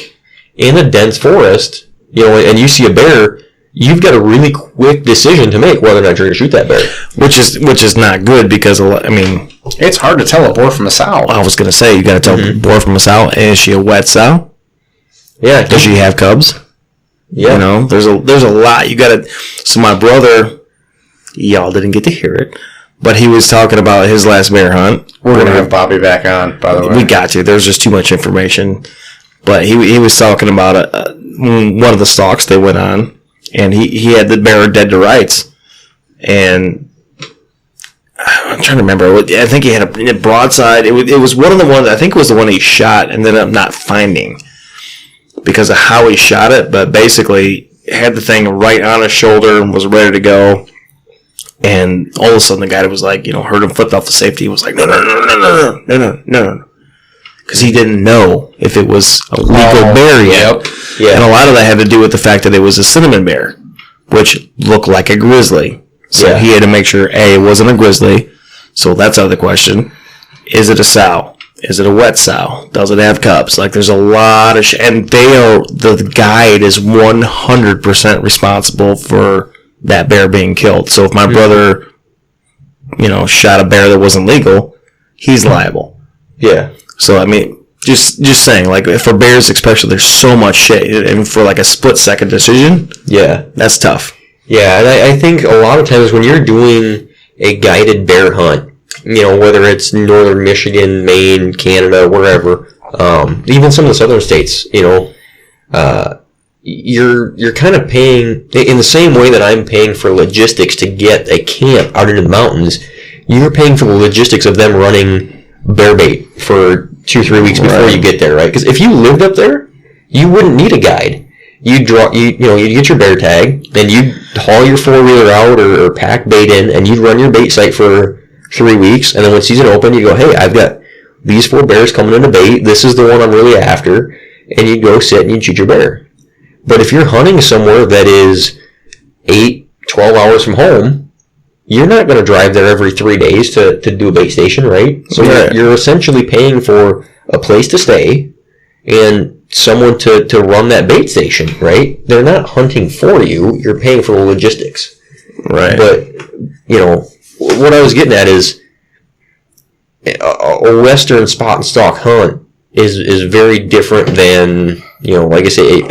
B: in a dense forest, and you see a bear, you've got a really quick decision to make whether or not you're going to shoot that bear.
A: Which is not good because,
C: it's hard to tell a boar from a sow.
A: I was going to say, you got to tell a boar from a sow. Is she a wet sow?
B: Yeah.
A: Does she have cubs?
B: Yeah.
A: There's a lot. You got to... So my brother, y'all didn't get to hear it, but he was talking about his last bear hunt.
C: We're going to have Bobby back on, by the way.
A: We got to. There's just too much information. But he was talking about one of the stalks they went on, and he had the bear dead to rights. And I'm trying to remember. I think he had a broadside. It was one of the ones, I think it was the one he shot and ended up not finding because of how he shot it. But basically, had the thing right on his shoulder and was ready to go. And all of a sudden, the guy was like, heard him flipped off the safety. He was like, no. Because he didn't know if it was a legal bear yet.
B: Yep. Yeah.
A: And a lot of that had to do with the fact that it was a cinnamon bear, which looked like a grizzly. So he had to make sure, A, it wasn't a grizzly. So that's out of the question. Is it a sow? Is it a wet sow? Does it have cubs? Like, there's a lot of and the guide is 100% responsible for that bear being killed. So if my brother, shot a bear that wasn't legal, he's liable.
B: Yeah.
A: So, I mean, just saying, like, for bears especially, there's so much shit. And for, like, a split-second decision, that's tough.
B: Yeah, and I think a lot of times when you're doing a guided bear hunt, whether it's northern Michigan, Maine, Canada, wherever, even some of the southern states, you're kind of paying, in the same way that I'm paying for logistics to get a camp out into the mountains, you're paying for the logistics of them running bear bait for 2-3 weeks before you get there, right? Because if you lived up there, you wouldn't need a guide. You'd get your bear tag, then you'd haul your 4-wheeler out or pack bait in, and you'd run your bait site for 3 weeks, and then when season opened, you go, hey, I've got these 4 bears coming into bait, this is the one I'm really after, and you'd go sit and you'd shoot your bear. But if you're hunting somewhere that is 8-12 hours from home, you're not going to drive there every 3 days to do a bait station, right? So you're essentially paying for a place to stay and someone to run that bait station, right? They're not hunting for you. You're paying for the logistics.
A: Right.
B: But, what I was getting at is a Western spot and stalk hunt is very different than, like I say,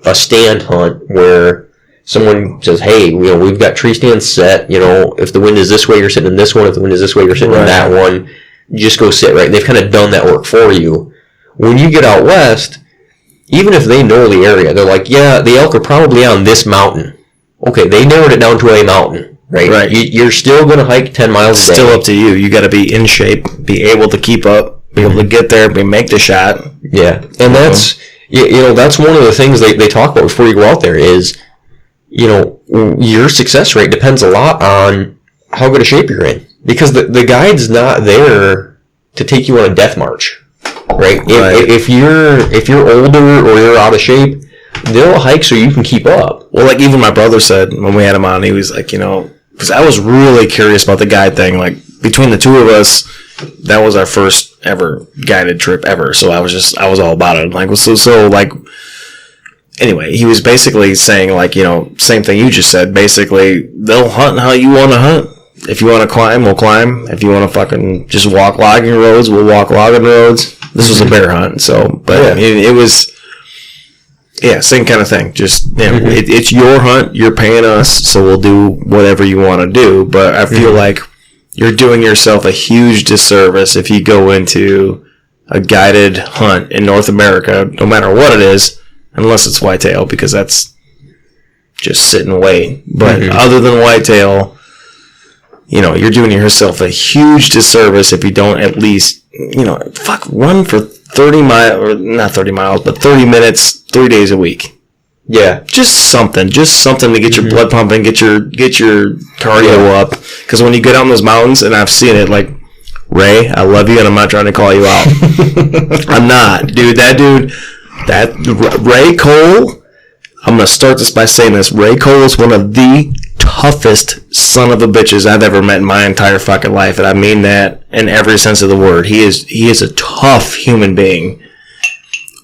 B: a stand hunt where someone says, hey, we've got tree stands set, if the wind is this way, you're sitting in this one. If the wind is this way, you're sitting in that one. Just go sit, right? And they've kind of done that work for you. When you get out west, even if they know the area, they're like, yeah, the elk are probably on this mountain. Okay, they narrowed it down to a mountain. Right. You're still going to hike 10 miles a day.
A: Still up to you. You got to be in shape, be able to keep up, be able to get there, make the shot.
B: Yeah. And that's, that's one of the things they talk about before you go out there is, your success rate depends a lot on how good a shape you're in. Because the guide's not there to take you on a death march. Right? If you're older or you're out of shape, they'll hike so you can keep up.
A: Well, like even my brother said when we had him on, he was like, because I was really curious about the guide thing. Like between the two of us, that was our first ever guided trip ever. So I was all about it. Like so like anyway, he was basically saying like same thing you just said. Basically, they'll hunt how you want to hunt. If you want to climb, we'll climb. If you want to fucking just walk logging roads, we'll walk logging roads. This was a bear hunt, so but it was. Yeah, same kind of thing. Just it's your hunt. You're paying us, so we'll do whatever you want to do. But I feel like you're doing yourself a huge disservice if you go into a guided hunt in North America, no matter what it is, unless it's whitetail, because that's just sit and wait. But other than whitetail, you're doing yourself a huge disservice if you don't at least, run for 30 miles, or not 30 miles, but 30 minutes, 3 days a week.
B: Yeah.
A: Just something to get your blood pumping, get your cardio up. Because when you get on those mountains, and I've seen it, like, Ray, I love you, and I'm not trying to call you out. I'm not. Dude, Ray Cole, I'm going to start this by saying this. Ray Cole is one of the toughest son of a bitches I've ever met in my entire fucking life, and I mean that in every sense of the word. He is a tough human being.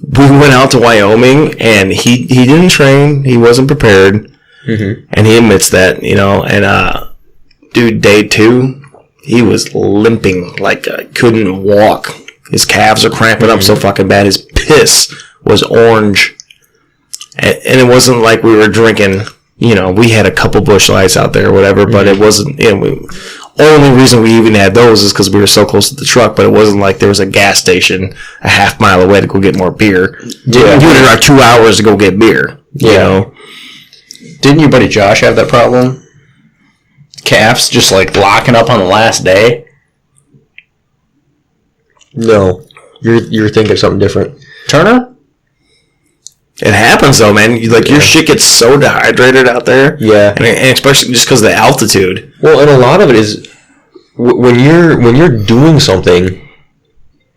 A: We went out to Wyoming, and he didn't train. He wasn't prepared, and he admits that, and dude, day 2, he was limping like couldn't walk. His calves are cramping up so fucking bad. His piss was orange, and it wasn't like we were drinking. We had a couple bush lights out there or whatever, but it wasn't, only reason we even had those is because we were so close to the truck, but it wasn't like there was a gas station a half mile away to go get more beer. Yeah. We were like 2 hours to go get beer,
C: Didn't your buddy Josh have that problem? Calves just like locking up on the last day?
B: No. You're thinking of something different.
C: Turner?
A: It happens though, man. Your shit gets so dehydrated out there.
B: Yeah,
A: and especially just because of the altitude.
B: Well, and a lot of it is when you're doing something,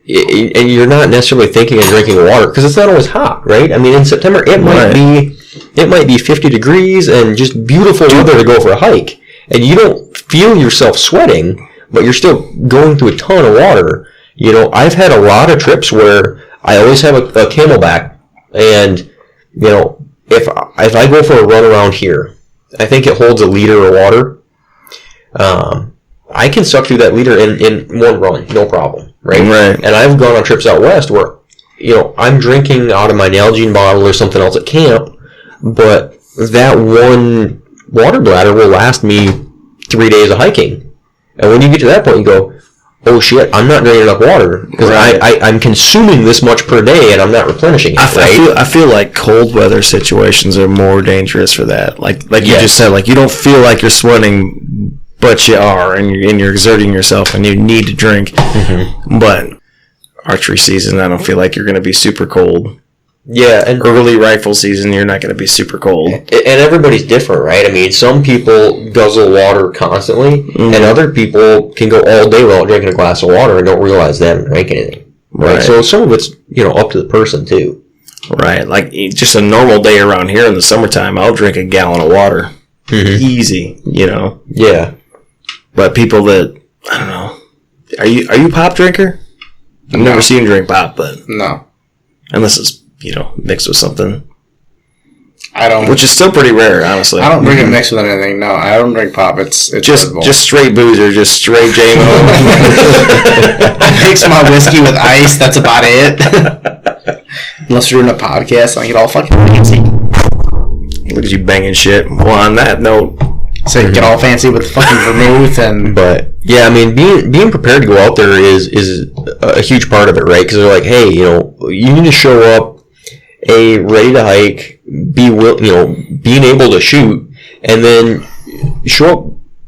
B: and you're not necessarily thinking of drinking water because it's not always hot, right? I mean, in September it might be 50 degrees and just beautiful weather to go for a hike, and you don't feel yourself sweating, but you're still going through a ton of water. You know, I've had a lot of trips where I always have a Camelback, and you know, if I go for a run around here, I think it holds a liter of water. I can suck through that liter in one run, no problem, right? And I've gone on trips out west where, you know, I'm drinking out of my Nalgene bottle or something else at camp, but that one water bladder will last me 3 days of hiking. And when you get to that point, you go, oh shit, I'm not drinking enough water because I'm consuming this much per day and I'm not replenishing it.
A: I feel like cold weather situations are more dangerous for that. Like you just said, like you don't feel like you're sweating, but you are, and you're exerting yourself and you need to drink. Mm-hmm. But archery season, I don't feel like you're going to be super cold.
B: Yeah, and
A: early rifle season, you're not going to be super cold.
B: And everybody's different, right? I mean, some people guzzle water constantly, and other people can go all day without drinking a glass of water and don't realize they haven't drank anything. Right? So some of it's, you know, up to the person too.
A: Right. Like just a normal day around here in the summertime, I'll drink a gallon of water. Mm-hmm. Easy, you know.
B: Yeah.
A: But people that, I don't know. Are you a pop drinker? I've never seen you drink pop, but
C: no.
A: Unless it's, you know, mixed with something.
C: I don't.
A: Which is still pretty rare, honestly.
C: I don't drink it mixed with anything. No, I don't drink pop. It's
A: just straight booze or just straight JMO.
C: I mix my whiskey with ice. That's about it. Unless you're doing a podcast, I get all fucking fancy.
A: Look at you banging shit. Well, on that note,
C: so you get all fancy with fucking vermouth and.
B: But yeah, I mean, being prepared to go out there is a huge part of it, right? Because they're like, hey, you know, you need to show up ready to hike, being able to shoot, and then show up,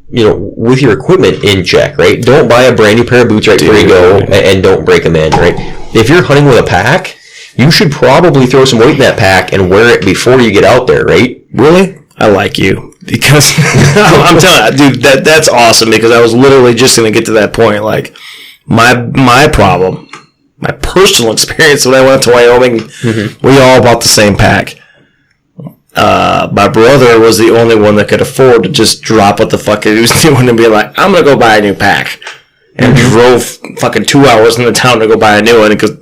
B: you know, with your equipment in check, right? Don't buy a brand new pair of boots right before you go and don't break them in, right? If you're hunting with a pack, you should probably throw some weight in that pack and wear it before you get out there, right?
A: Really? I like you. Because I'm telling you, dude, that's awesome because I was literally just going to get to that point. Like, my problem, my personal experience when I went to Wyoming, we all bought the same pack. My brother was the only one that could afford to just drop what the fuck he was doing and be like, I'm going to go buy a new pack. And drove fucking 2 hours in the town to go buy a new one because,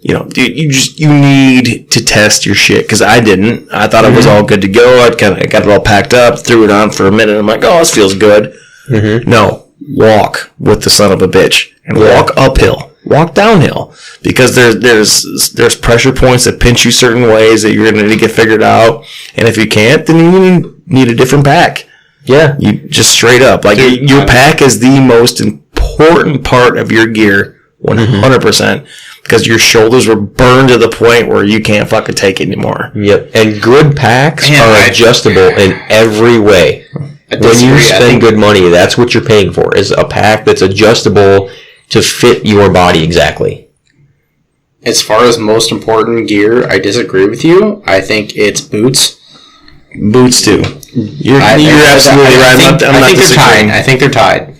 A: you know, you need to test your shit because I didn't. I thought it was all good to go. I got it all packed up, threw it on for a minute. I'm like, oh, this feels good. No, walk with the son of a bitch and walk uphill, walk downhill because there's pressure points that pinch you certain ways that you're gonna need to get figured out. And if you can't, then you need a different pack.
B: Yeah,
A: you just straight up like your pack is the most important part of your gear, 100%. Because your shoulders were burned to the point where you can't fucking take it anymore.
B: Yep. And good packs are adjustable in every way. When you spend good money, that's what you're paying for, is a pack that's adjustable to fit your body exactly.
C: As far as most important gear, I disagree with you. I think it's boots.
A: Boots, too. You're absolutely right.
C: I think they're tied.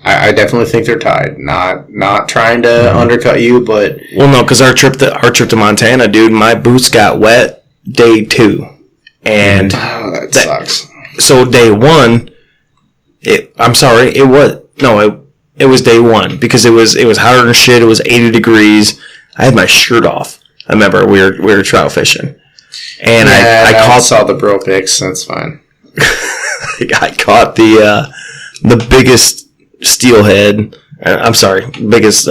C: I definitely think they're tied. Not trying to undercut you, but
A: well, no, because our trip to Montana, dude, my boots got wet day 2, and
C: that sucks.
A: So day 1, it was day 1 because it was hotter than shit. It was 80 degrees. I had my shirt off. I remember we were trout fishing, and I
C: saw the bro pics. That's fine.
A: I caught the biggest steelhead. I'm sorry, biggest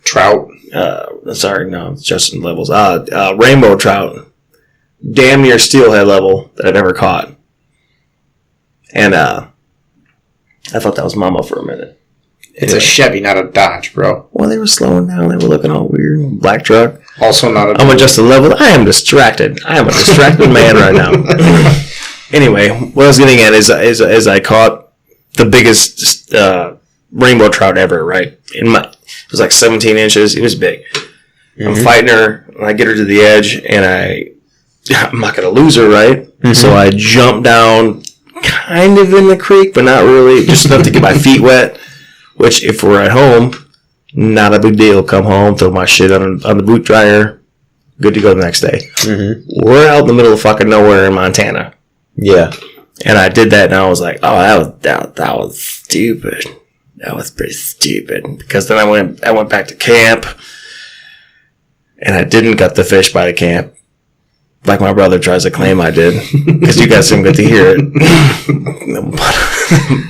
C: trout.
A: Sorry, no, it's Justin levels. Rainbow trout, damn near steelhead level that I've ever caught. And I thought that was Mama for a minute.
C: It's a Chevy, not a Dodge, bro.
A: Well, they were slowing down. They were looking all weird. Black truck.
C: Also not a.
A: I'm adjusting level. I am distracted. I am a distracted man right now. Anyway, what I was getting at is I caught the biggest rainbow trout ever, right? It was like 17 inches. It was big. I'm fighting her. and I get her to the edge, and I'm not going to lose her, right? Mm-hmm. So I jump down kind of in the creek, but not really, just enough to get my feet wet, which if we're at home, not a big deal. Come home, throw my shit on the boot dryer, good to go the next day. Mm-hmm. We're out in the middle of fucking nowhere in Montana.
B: Yeah.
A: And I did that, and I was like, oh, that was stupid. That was pretty stupid. Because then I went back to camp, and I didn't gut the fish by the camp, like my brother tries to claim I did. Because you guys didn't get to hear it.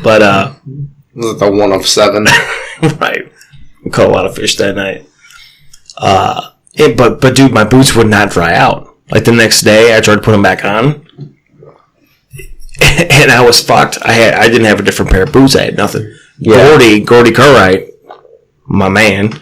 A: but
C: the 1 of 7.
A: Right. We caught a lot of fish that night. But dude, my boots would not dry out. Like the next day, I tried to put them back on, and I was fucked. I didn't have a different pair of boots. I had nothing. Yeah. Gordy Cartwright, my man,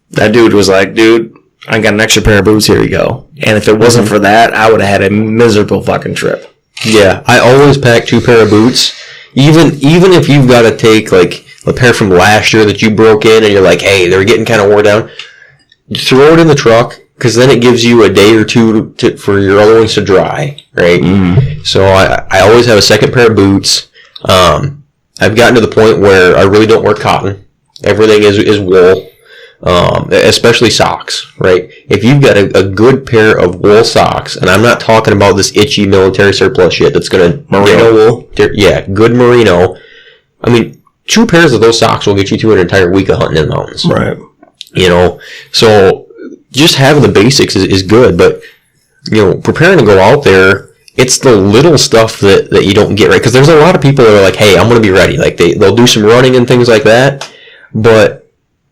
A: that dude was like, dude, I got an extra pair of boots. Here you go. And if it wasn't for that, I would have had a miserable fucking trip.
B: Yeah, I always pack 2 pair of boots, even if you've got to take like a pair from last year that you broke in and you're like, hey, they're getting kind of worn down. Throw it in the truck, because then it gives you a day or two for your other ones to dry, right? Mm-hmm. So I always have a second pair of boots. I've gotten to the point where I really don't wear cotton. Everything is wool, especially socks, right? If you've got a good pair of wool socks, and I'm not talking about this itchy military surplus shit that's going to...
A: Merino wool?
B: Yeah, good merino. I mean, 2 pairs of those socks will get you through an entire week of hunting in the mountains.
A: Right.
B: You know, so just having the basics is good, but, you know, preparing to go out there, it's the little stuff that you don't get right. Because there's a lot of people that are like, hey, I'm going to be ready. Like, they'll do some running and things like that, but,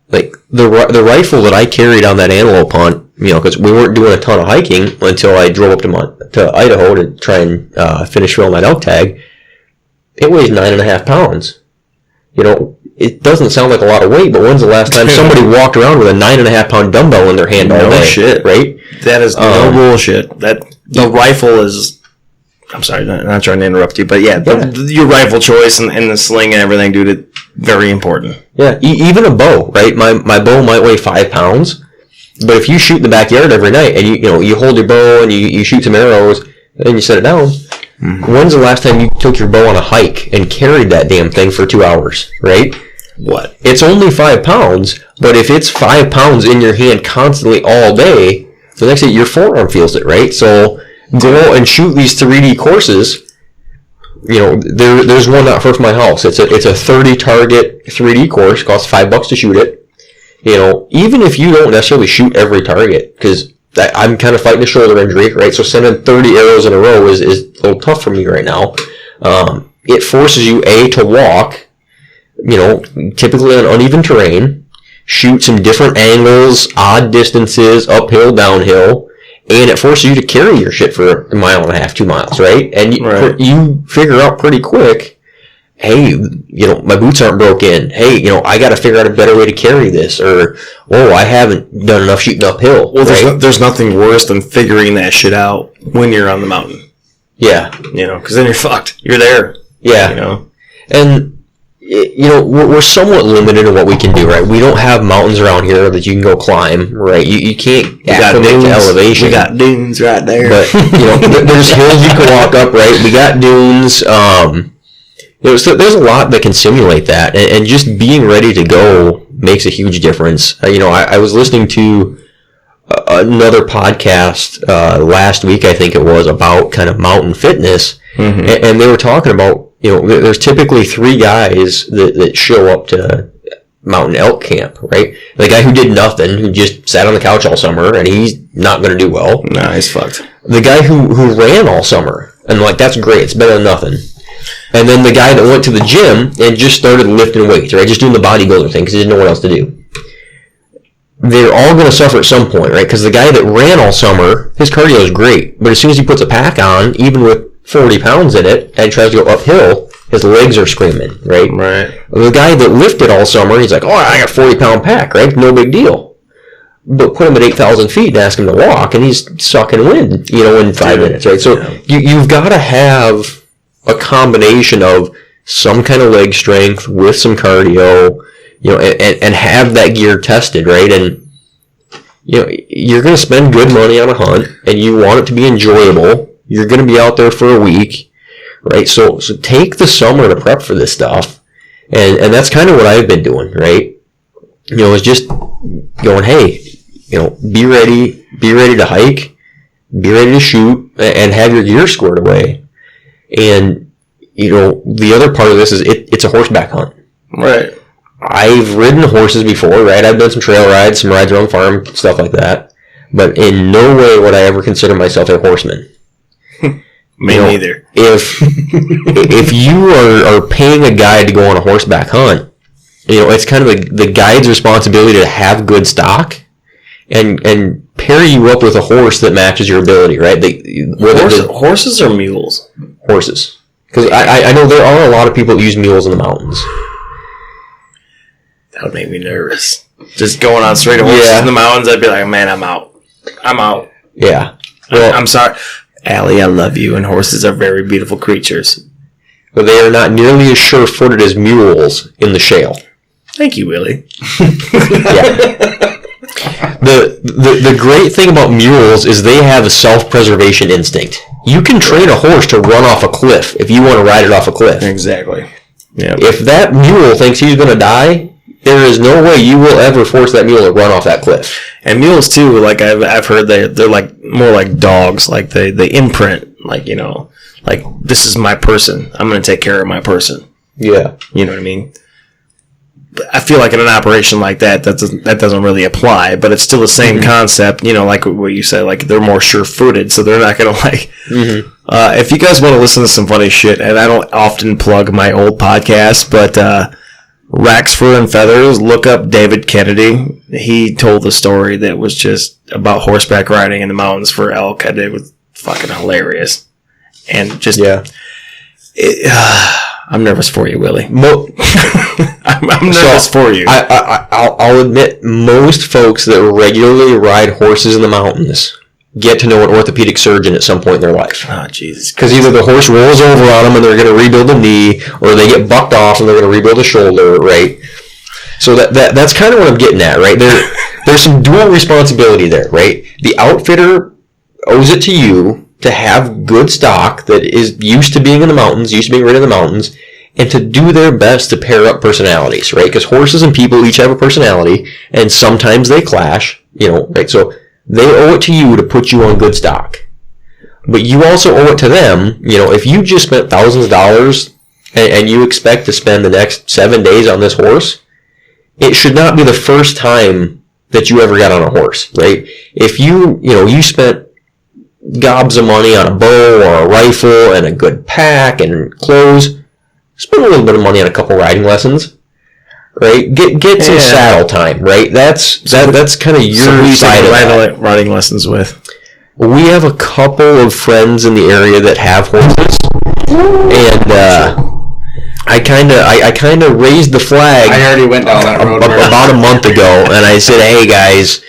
B: like, the rifle that I carried on that antelope hunt, you know, because we weren't doing a ton of hiking until I drove up to Idaho to try and finish filling that elk tag, it weighs 9.5 pounds. You know, it doesn't sound like a lot of weight, but when's the last time somebody walked around with a 9.5 pound dumbbell in their hand all day?
A: No shit.
B: Right?
A: That is no bullshit. The rifle is... I'm sorry, not trying to interrupt you, but yeah. Your rifle choice and the sling and everything, dude, it's very important.
B: Yeah, even a bow, right? My bow might weigh 5 pounds, but if you shoot in the backyard every night and you hold your bow and you shoot some arrows and then you set it down, when's the last time you took your bow on a hike and carried that damn thing for 2 hours, right?
A: What?
B: It's only 5 pounds, but if it's 5 pounds in your hand constantly all day, the next day your forearm feels it, right? So go out and shoot these 3D courses. You know, there's one not far from my house. It's a 30 target 3D course. Costs $5 to shoot it. You know, even if you don't necessarily shoot every target, because I'm kind of fighting a shoulder injury, right? So sending 30 arrows in a row is a little tough for me right now. It forces you to walk, you know, typically on uneven terrain, shoot some different angles, odd distances, uphill, downhill. And it forces you to carry your shit for 1.5 miles, 2 miles, right? And you figure out pretty quick, hey, you know, my boots aren't broke in. Hey, you know, I got to figure out a better way to carry this. Or, I haven't done enough shooting uphill.
A: Well,
B: right?
A: there's nothing worse than figuring that shit out when you're on the mountain.
B: Yeah.
A: You know, because then you're fucked. You're there.
B: Yeah.
A: You know?
B: And... you know, we're somewhat limited in what we can do, right? We don't have mountains around here that you can go climb, right? You can't acclimate to elevation.
A: We got dunes right there.
B: But, you know, there's hills you can walk up, right? We got dunes. So there's a lot that can simulate that. And just being ready to go makes a huge difference. You know, I was listening to another podcast last week, I think it was, about kind of mountain fitness. Mm-hmm. And they were talking about, you know, there's typically 3 guys that show up to mountain elk camp, right? The guy who did nothing, who just sat on the couch all summer, and he's not going to do well.
A: Nah, he's fucked.
B: The guy who ran all summer, and like, that's great, it's better than nothing. And then the guy that went to the gym and just started lifting weights, right? Just doing the bodybuilder thing because he didn't know what else to do. They're all going to suffer at some point, right? Because the guy that ran all summer, his cardio is great, but as soon as he puts a pack on, even with 40 pounds in it and tries to go uphill, his legs are screaming, right?
A: Right.
B: The guy that lifted all summer, he's like, I got a 40-pound pack, right? No big deal. But put him at 8,000 feet and ask him to walk, and he's sucking wind, you know, in 5 minutes, right? So you've got to have a combination of some kind of leg strength with some cardio, you know, and have that gear tested, right? And you're going to spend good money on a hunt, and you want it to be enjoyable. You're going to be out there for a week, right? So take the summer to prep for this stuff, and that's kind of what I've been doing, right? It's just going, hey, be ready to hike, be ready to shoot, and have your gear squared away. And the other part of this is it's a horseback hunt,
A: right?
B: I've ridden horses before, right? I've done some trail rides, some rides around the farm, stuff like that. But in no way would I ever consider myself a horseman.
A: Me neither.
B: If you are paying a guide to go on a horseback hunt, it's kind of the guide's responsibility to have good stock and pair you up with a horse that matches your ability, right?
A: Horses or mules?
B: Horses. Because I know there are a lot of people that use mules in the mountains.
A: That would make me nervous. Just going on straight horses in the mountains, I'd be like, man, I'm out.
B: Yeah.
A: Well, I'm sorry. Allie, I love you, and horses are very beautiful creatures.
B: But they are not nearly as sure-footed as mules in the shale.
A: Thank you, Willie.
B: Yeah. The great thing about mules is they have a self-preservation instinct. You can train a horse to run off a cliff if you want to ride it off a cliff.
A: Exactly. Yeah.
B: If that mule thinks he's going to die, there is no way you will ever force that mule to run off that cliff.
A: And mules too, like I've heard they're like more like dogs, like they imprint, like like this is my person. I'm going to take care of my person.
B: Yeah.
A: You know what I mean? I feel like in an operation like that doesn't really apply, but it's still the same concept. Like what you said, like they're more sure-footed, so they're not going to like. If you guys want to listen to some funny shit, and I don't often plug my old podcast, but Racks, Fur, and Feathers, look up David Kennedy. He told a story that was just about horseback riding in the mountains for elk, and it was fucking hilarious. And just I'm nervous for you, Willie. I'm nervous for you.
B: I'll admit, most folks that regularly ride horses in the mountains get to know an orthopedic surgeon at some point in their life.
A: Oh, Jesus.
B: Because either the horse rolls over on them and they're going to rebuild a knee, or they get bucked off and they're going to rebuild a shoulder, right? So that's kind of what I'm getting at, right? There's some dual responsibility there, right? The outfitter owes it to you to have good stock that is used to being in the mountains, used to being ridden in the mountains, and to do their best to pair up personalities, right? Because horses and people each have a personality, and sometimes they clash, right? So they owe it to you to put you on good stock. But you also owe it to them, if you just spent thousands of dollars and you expect to spend the next 7 days on this horse, it should not be the first time that you ever got on a horse, right? If you spent gobs of money on a bow or a rifle and a good pack and clothes, spend a little bit of money on a couple riding lessons, right? Get some saddle time, right? That's kind of your side of that.
A: Riding lessons with.
B: We have a couple of friends in the area that have horses, and I kind of raised the flag.
C: I already went down that road
B: about a month ago, and I said, "Hey guys,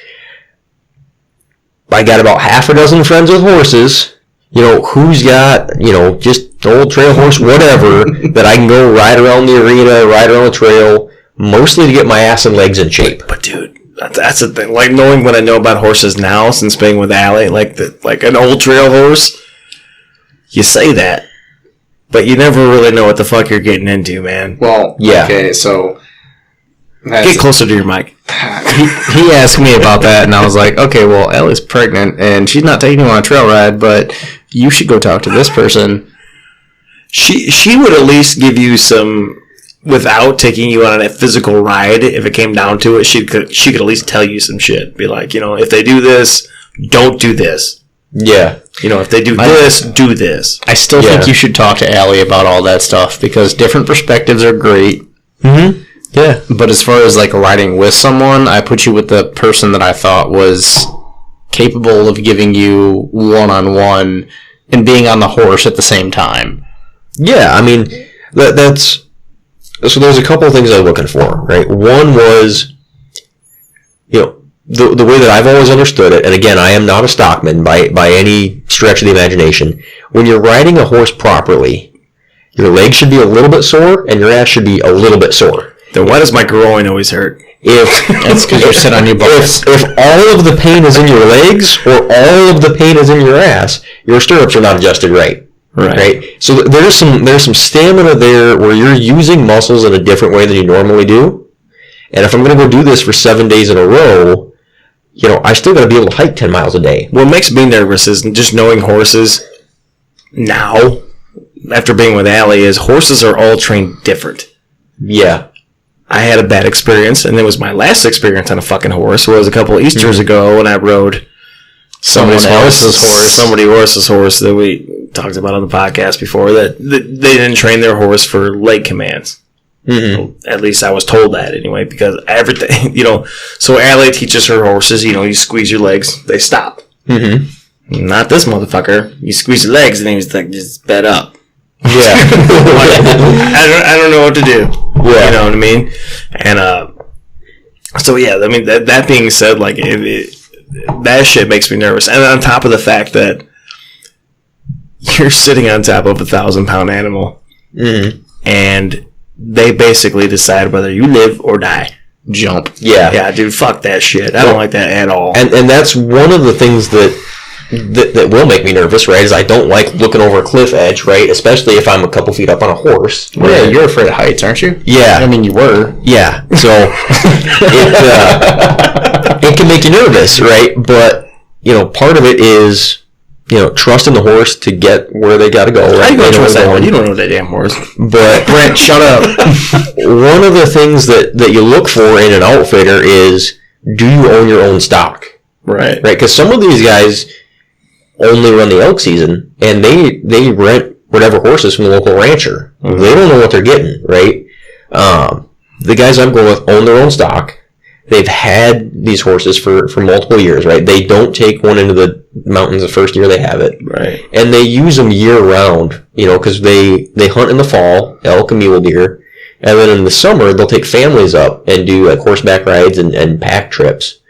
B: I got about half a dozen friends with horses. Who's got just an old trail horse, whatever, that I can go ride around the arena, ride around the trail, mostly to get my ass and legs in shape."
A: But dude, that's the thing. Like knowing what I know about horses now, since being with Allie, like an old trail horse, you say that, but you never really know what the fuck you're getting into, man.
C: Well, yeah. Okay, so
A: get closer to your mic.
C: He asked me about that, and I was like, okay, well, Ellie's pregnant, and she's not taking you on a trail ride, but you should go talk to this person.
A: She would at least give you some, without taking you on a physical ride, if it came down to it, she could at least tell you some shit. Be like, if they do this, don't do this.
B: Yeah.
A: If they do this, do this.
C: I still think you should talk to Allie about all that stuff, because different perspectives are great.
B: Mm-hmm. Yeah.
C: But as far as, riding with someone, I put you with the person that I thought was capable of giving you one-on-one and being on the horse at the same time.
B: Yeah, I mean, that's... So there's a couple of things I was looking for, right? One was, the way that I've always understood it, and again, I am not a stockman by any stretch of the imagination. When you're riding a horse properly, your legs should be a little bit sore, and your ass should be a little bit sore.
A: Then why does my groin always hurt?
C: That's because you sit on your balls.
B: If all of the pain is in your legs or all of the pain is in your ass, your stirrups are not adjusted right. Right. So there's some stamina there where you're using muscles in a different way than you normally do. And if I'm going to go do this for 7 days in a row, I still got to be able to hike 10 miles a day.
A: What makes me nervous is just knowing horses now, after being with Allie, is horses are all trained different.
B: Yeah.
A: I had a bad experience, and it was my last experience on a fucking horse. It was a couple of Easters ago when I rode somebody else's horse that we talked about on the podcast before, that they didn't train their horse for leg commands. Mm-hmm. At least I was told that anyway, because everything, so Allie teaches her horses, you squeeze your legs, they stop. Mm-hmm. Not this motherfucker. You squeeze your legs and he's like, just bed up.
B: Yeah.
A: I don't know what to do.
B: Yeah.
A: You know what I mean? And, so yeah, I mean, that being said, like, that shit makes me nervous. And on top of the fact that you're sitting on top of a 1,000-pound animal, and they basically decide whether you live or die.
C: Jump.
B: Yeah.
A: Yeah, dude, fuck that shit. I don't like that at all.
B: And that's one of the things that will make me nervous, right, is I don't like looking over a cliff edge, right, especially if I'm a couple feet up on a horse.
C: Well, yeah, you're afraid of heights, aren't you?
B: Yeah.
C: I mean, you were.
B: Yeah. So, it can make you nervous, right? But, part of it is, trusting the horse to get where they got to go. Right?
A: How you going to trust that one? You don't know that damn horse.
B: But,
C: Brent, shut up.
B: One of the things that you look for in an outfitter is, do you own your own stock?
A: Right.
B: Right? Because some of these guys only run the elk season, and they rent whatever horses from the local rancher. Mm-hmm. They don't know what they're getting, right? The guys I'm going with own their own stock. They've had these horses for multiple years, right? They don't take one into the mountains the first year they have it.
A: Right.
B: And they use them year round, because they hunt in the fall, elk and mule deer, and then in the summer they'll take families up and do like horseback rides and pack trips.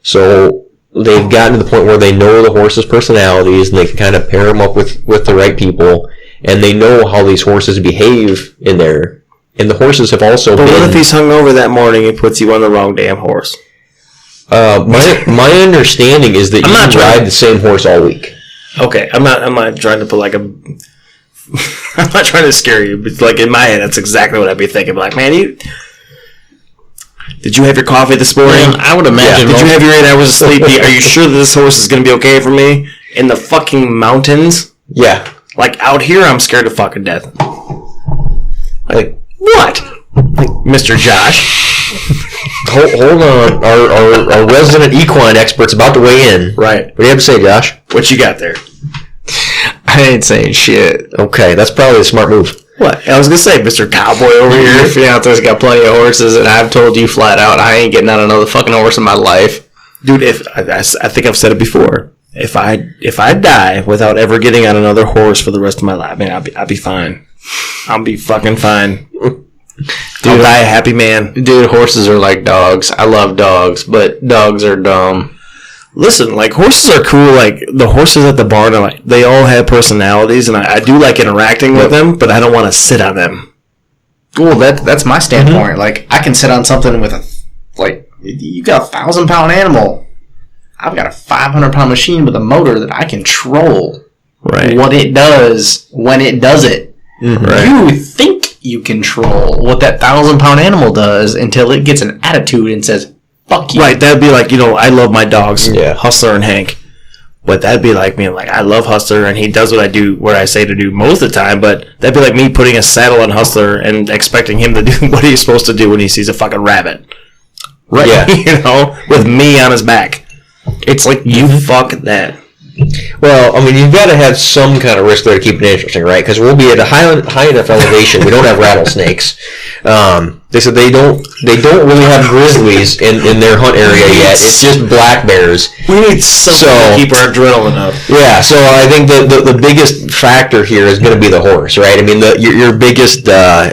B: So they've gotten to the point where they know the horses' personalities, and they can kind of pair them up with the right people, and they know how these horses behave in there. And the horses have also
A: But what if he's hungover that morning and puts you on the wrong damn horse?
B: My understanding is that you ride the same horse all week.
A: Okay, I'm not trying to put like a... I'm not trying to scare you, but like in my head, that's exactly what I'd be thinking. Like, man, did you have your coffee this morning?
C: Yeah, I would imagine.
A: Yeah. Did you have your 8 hours of sleep? Are you sure that this horse is going to be okay for me? In the fucking mountains?
B: Yeah.
A: Like, out here, I'm scared to fucking death. Like, what? Like, Mr. Josh.
B: Hold on. Our resident equine expert's about to weigh in.
A: Right.
B: What do you have to say, Josh?
A: What you got there?
C: I ain't saying shit.
B: Okay, that's probably a smart move.
A: What? I was going to say, Mr. Cowboy over here.
C: Your fiance's got plenty of horses, and I've told you flat out, I ain't getting on another fucking horse in my life.
A: Dude, I think I've said it before. If I die without ever getting on another horse for the rest of my life, man, I'll be fine. I'll be fucking fine. Dude, I'll die a happy man.
C: Dude, horses are like dogs. I love dogs, but dogs are dumb.
A: Listen, like, horses are cool. Like, the horses at the barn are like, they all have personalities, and I do like interacting with them, but I don't want to sit on them.
C: Well, that's my standpoint. Mm-hmm. Like, I can sit on something with you got a 1,000-pound animal. I've got a 500-pound machine with a motor that I control.
A: Right.
C: What it does when it does it.
A: Mm-hmm. Right.
C: You think you control what that 1,000-pound animal does until it gets an attitude and says, fuck you.
A: Right, that'd be like, I love my dogs, Hustler and Hank. But that'd be like me, like, I love Hustler, and he does what I say to do most of the time, but that'd be like me putting a saddle on Hustler and expecting him to do what he's supposed to do when he sees a fucking rabbit. Right?
B: Yeah.
A: With me on his back. It's like, you fuck that.
B: Well, I mean, you've got to have some kind of risk there to keep it interesting, right? Because we'll be at a high enough elevation. We don't have rattlesnakes. They said they don't really have grizzlies in their hunt area yet. It's just black bears.
A: We need something to keep our adrenaline up.
B: Yeah, so I think the biggest factor here is going to be the horse, right? I mean, your biggest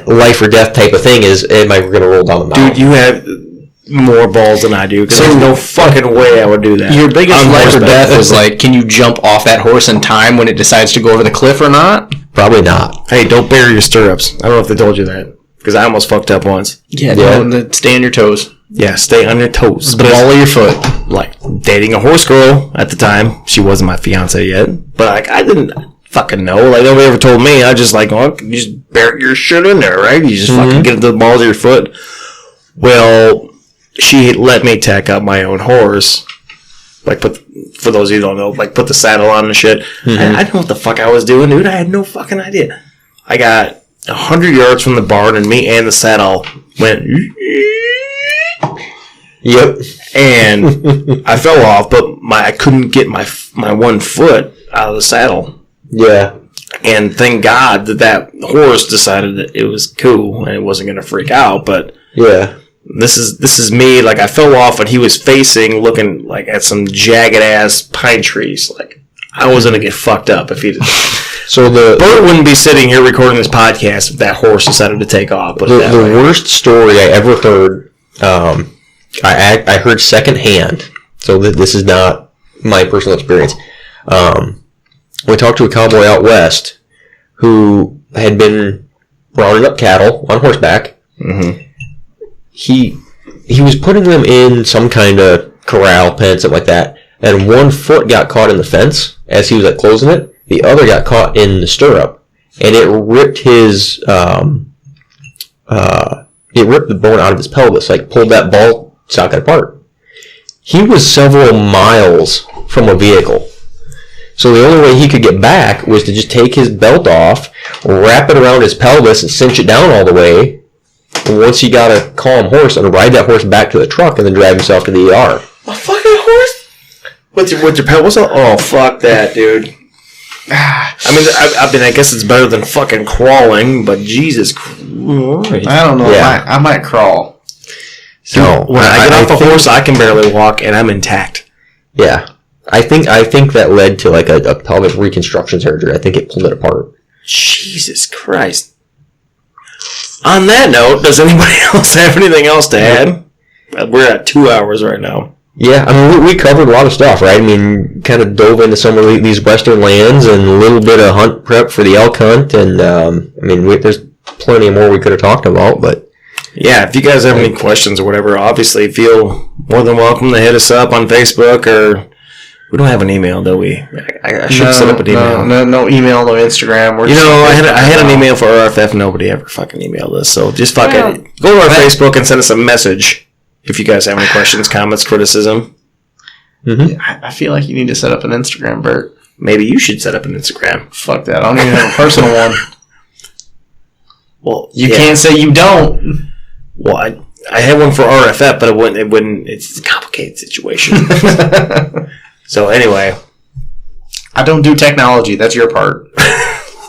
B: life or death type of thing is, am I going to roll down the mountain?
A: Dude, you have more balls than I do, because there's no fucking way I would do that.
C: Your biggest life or death is like, can you jump off that horse in time when it decides to go over the cliff or not?
B: Probably not.
A: Hey, don't bury your stirrups. I don't know if they told you that, because I almost fucked up once.
C: Yeah. Stay on your toes.
A: Yeah, stay on your toes.
C: The ball of your foot.
A: Like, dating a horse girl at the time. She wasn't my fiance yet. But, like, I didn't fucking know. Like, nobody ever told me. I just, like, well, you just bury your shit in there, right? You just fucking get into the balls of your foot. Well, she let me tack up my own horse. Like, for those of you who don't know, like, put the saddle on and shit. I didn't know what the fuck I was doing, dude. I had no fucking idea. I got 100 yards from the barn, and me and the saddle went...
B: Yep.
A: And I fell off, but I couldn't get my one foot out of the saddle.
B: Yeah.
A: And thank God that horse decided that it was cool and it wasn't going to freak out. But
B: yeah,
A: this is me. Like, I fell off and he was facing, looking like at some jagged ass pine trees. Like, I was going to get fucked up if he did.
B: So
A: Bert wouldn't be sitting here recording this podcast if that horse decided to take off. But
B: the worst story I ever heard, I heard secondhand, so this is not my personal experience. We talked to a cowboy out west who had been rounding up cattle on horseback. Mm-hmm. He was putting them in some kind of corral, pen, something like that, and one foot got caught in the fence as he was like closing it. The other got caught in the stirrup, and it ripped his it ripped the bone out of his pelvis, like pulled that ball socket apart. He was several miles from a vehicle. So the only way he could get back was to just take his belt off, wrap it around his pelvis, and cinch it down all the way. And once he got a calm horse, and ride that horse back to the truck, and then drive himself to the ER.
A: A fucking horse? With your pelvis? Oh, fuck that, dude. I mean, I guess it's better than fucking crawling, but Jesus Christ.
C: I don't know.
B: Yeah.
C: I might crawl.
A: So when I get off a horse, I can barely walk, and I'm intact.
B: Yeah. I think that led to like a pelvic reconstruction surgery. I think it pulled it apart.
A: Jesus Christ. On that note, does anybody else have anything else to add? We're at 2 hours right now.
B: Yeah, I mean, we covered a lot of stuff, right? I mean, kind of dove into some of these western lands and a little bit of hunt prep for the elk hunt. And, I mean, there's plenty more we could have talked about, but...
A: Yeah, if you guys have any questions or whatever, obviously feel more than welcome to hit us up on Facebook or... We don't have an email, do we? I should set up an email.
C: No email, no Instagram.
A: I had an email for RFF. Nobody ever fucking emailed us. So just fucking go to our Facebook and send us a message if you guys have any questions, comments, criticism.
C: Mm-hmm. I feel like you need to set up an Instagram, Bert.
A: Maybe you should set up an Instagram.
C: Fuck that. I don't even have a personal one.
A: Well,
C: you can't say you don't.
A: Well, I had one for RFF, but it wouldn't. It's a complicated situation. So anyway,
C: I don't do technology. That's your part.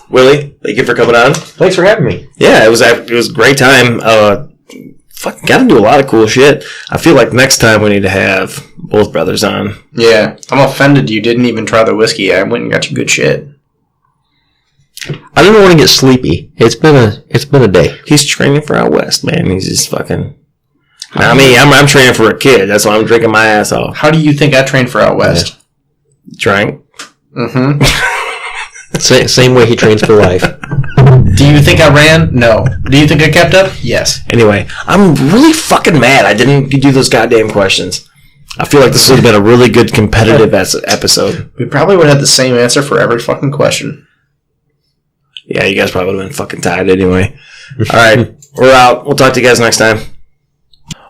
A: Willie, thank you for coming on.
B: Thanks for having me.
A: Yeah, it was a great time. Fucking got to do a lot of cool shit. I feel like next time we need to have both brothers on.
C: Yeah, I'm offended you didn't even try the whiskey. I went and got you good shit.
B: I didn't want to get sleepy. It's been a day.
A: He's training for out west, man. He's just fucking. Not me. I'm training for a kid. That's why I'm drinking my ass off.
C: How do you think I trained for out west?
A: Drank.
B: Mm-hmm. Same way he trains for life.
C: Do you think I ran? No. Do you think I kept up? Yes.
A: Anyway, I'm really fucking mad I didn't do those goddamn questions. I feel like this would have been a really good competitive episode.
C: We probably would have had the same answer for every fucking question.
A: Yeah, you guys probably would have been fucking tired anyway. All right, we're out. We'll talk to you guys next time.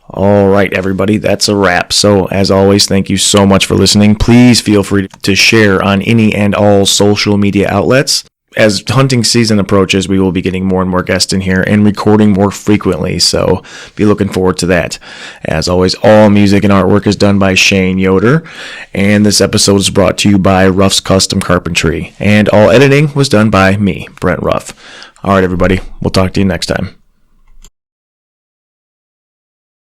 A: All right, everybody, that's a wrap. So, as always, thank you so much for listening. Please feel free to share on any and all social media outlets. As hunting season approaches, we will be getting more and more guests in here and recording more frequently, so be looking forward to that. As always, all music and artwork is done by Shane Yoder, and this episode is brought to you by Ruff's Custom Carpentry, and all editing was done by me, Brent Ruff. All right, everybody, we'll talk to you next time.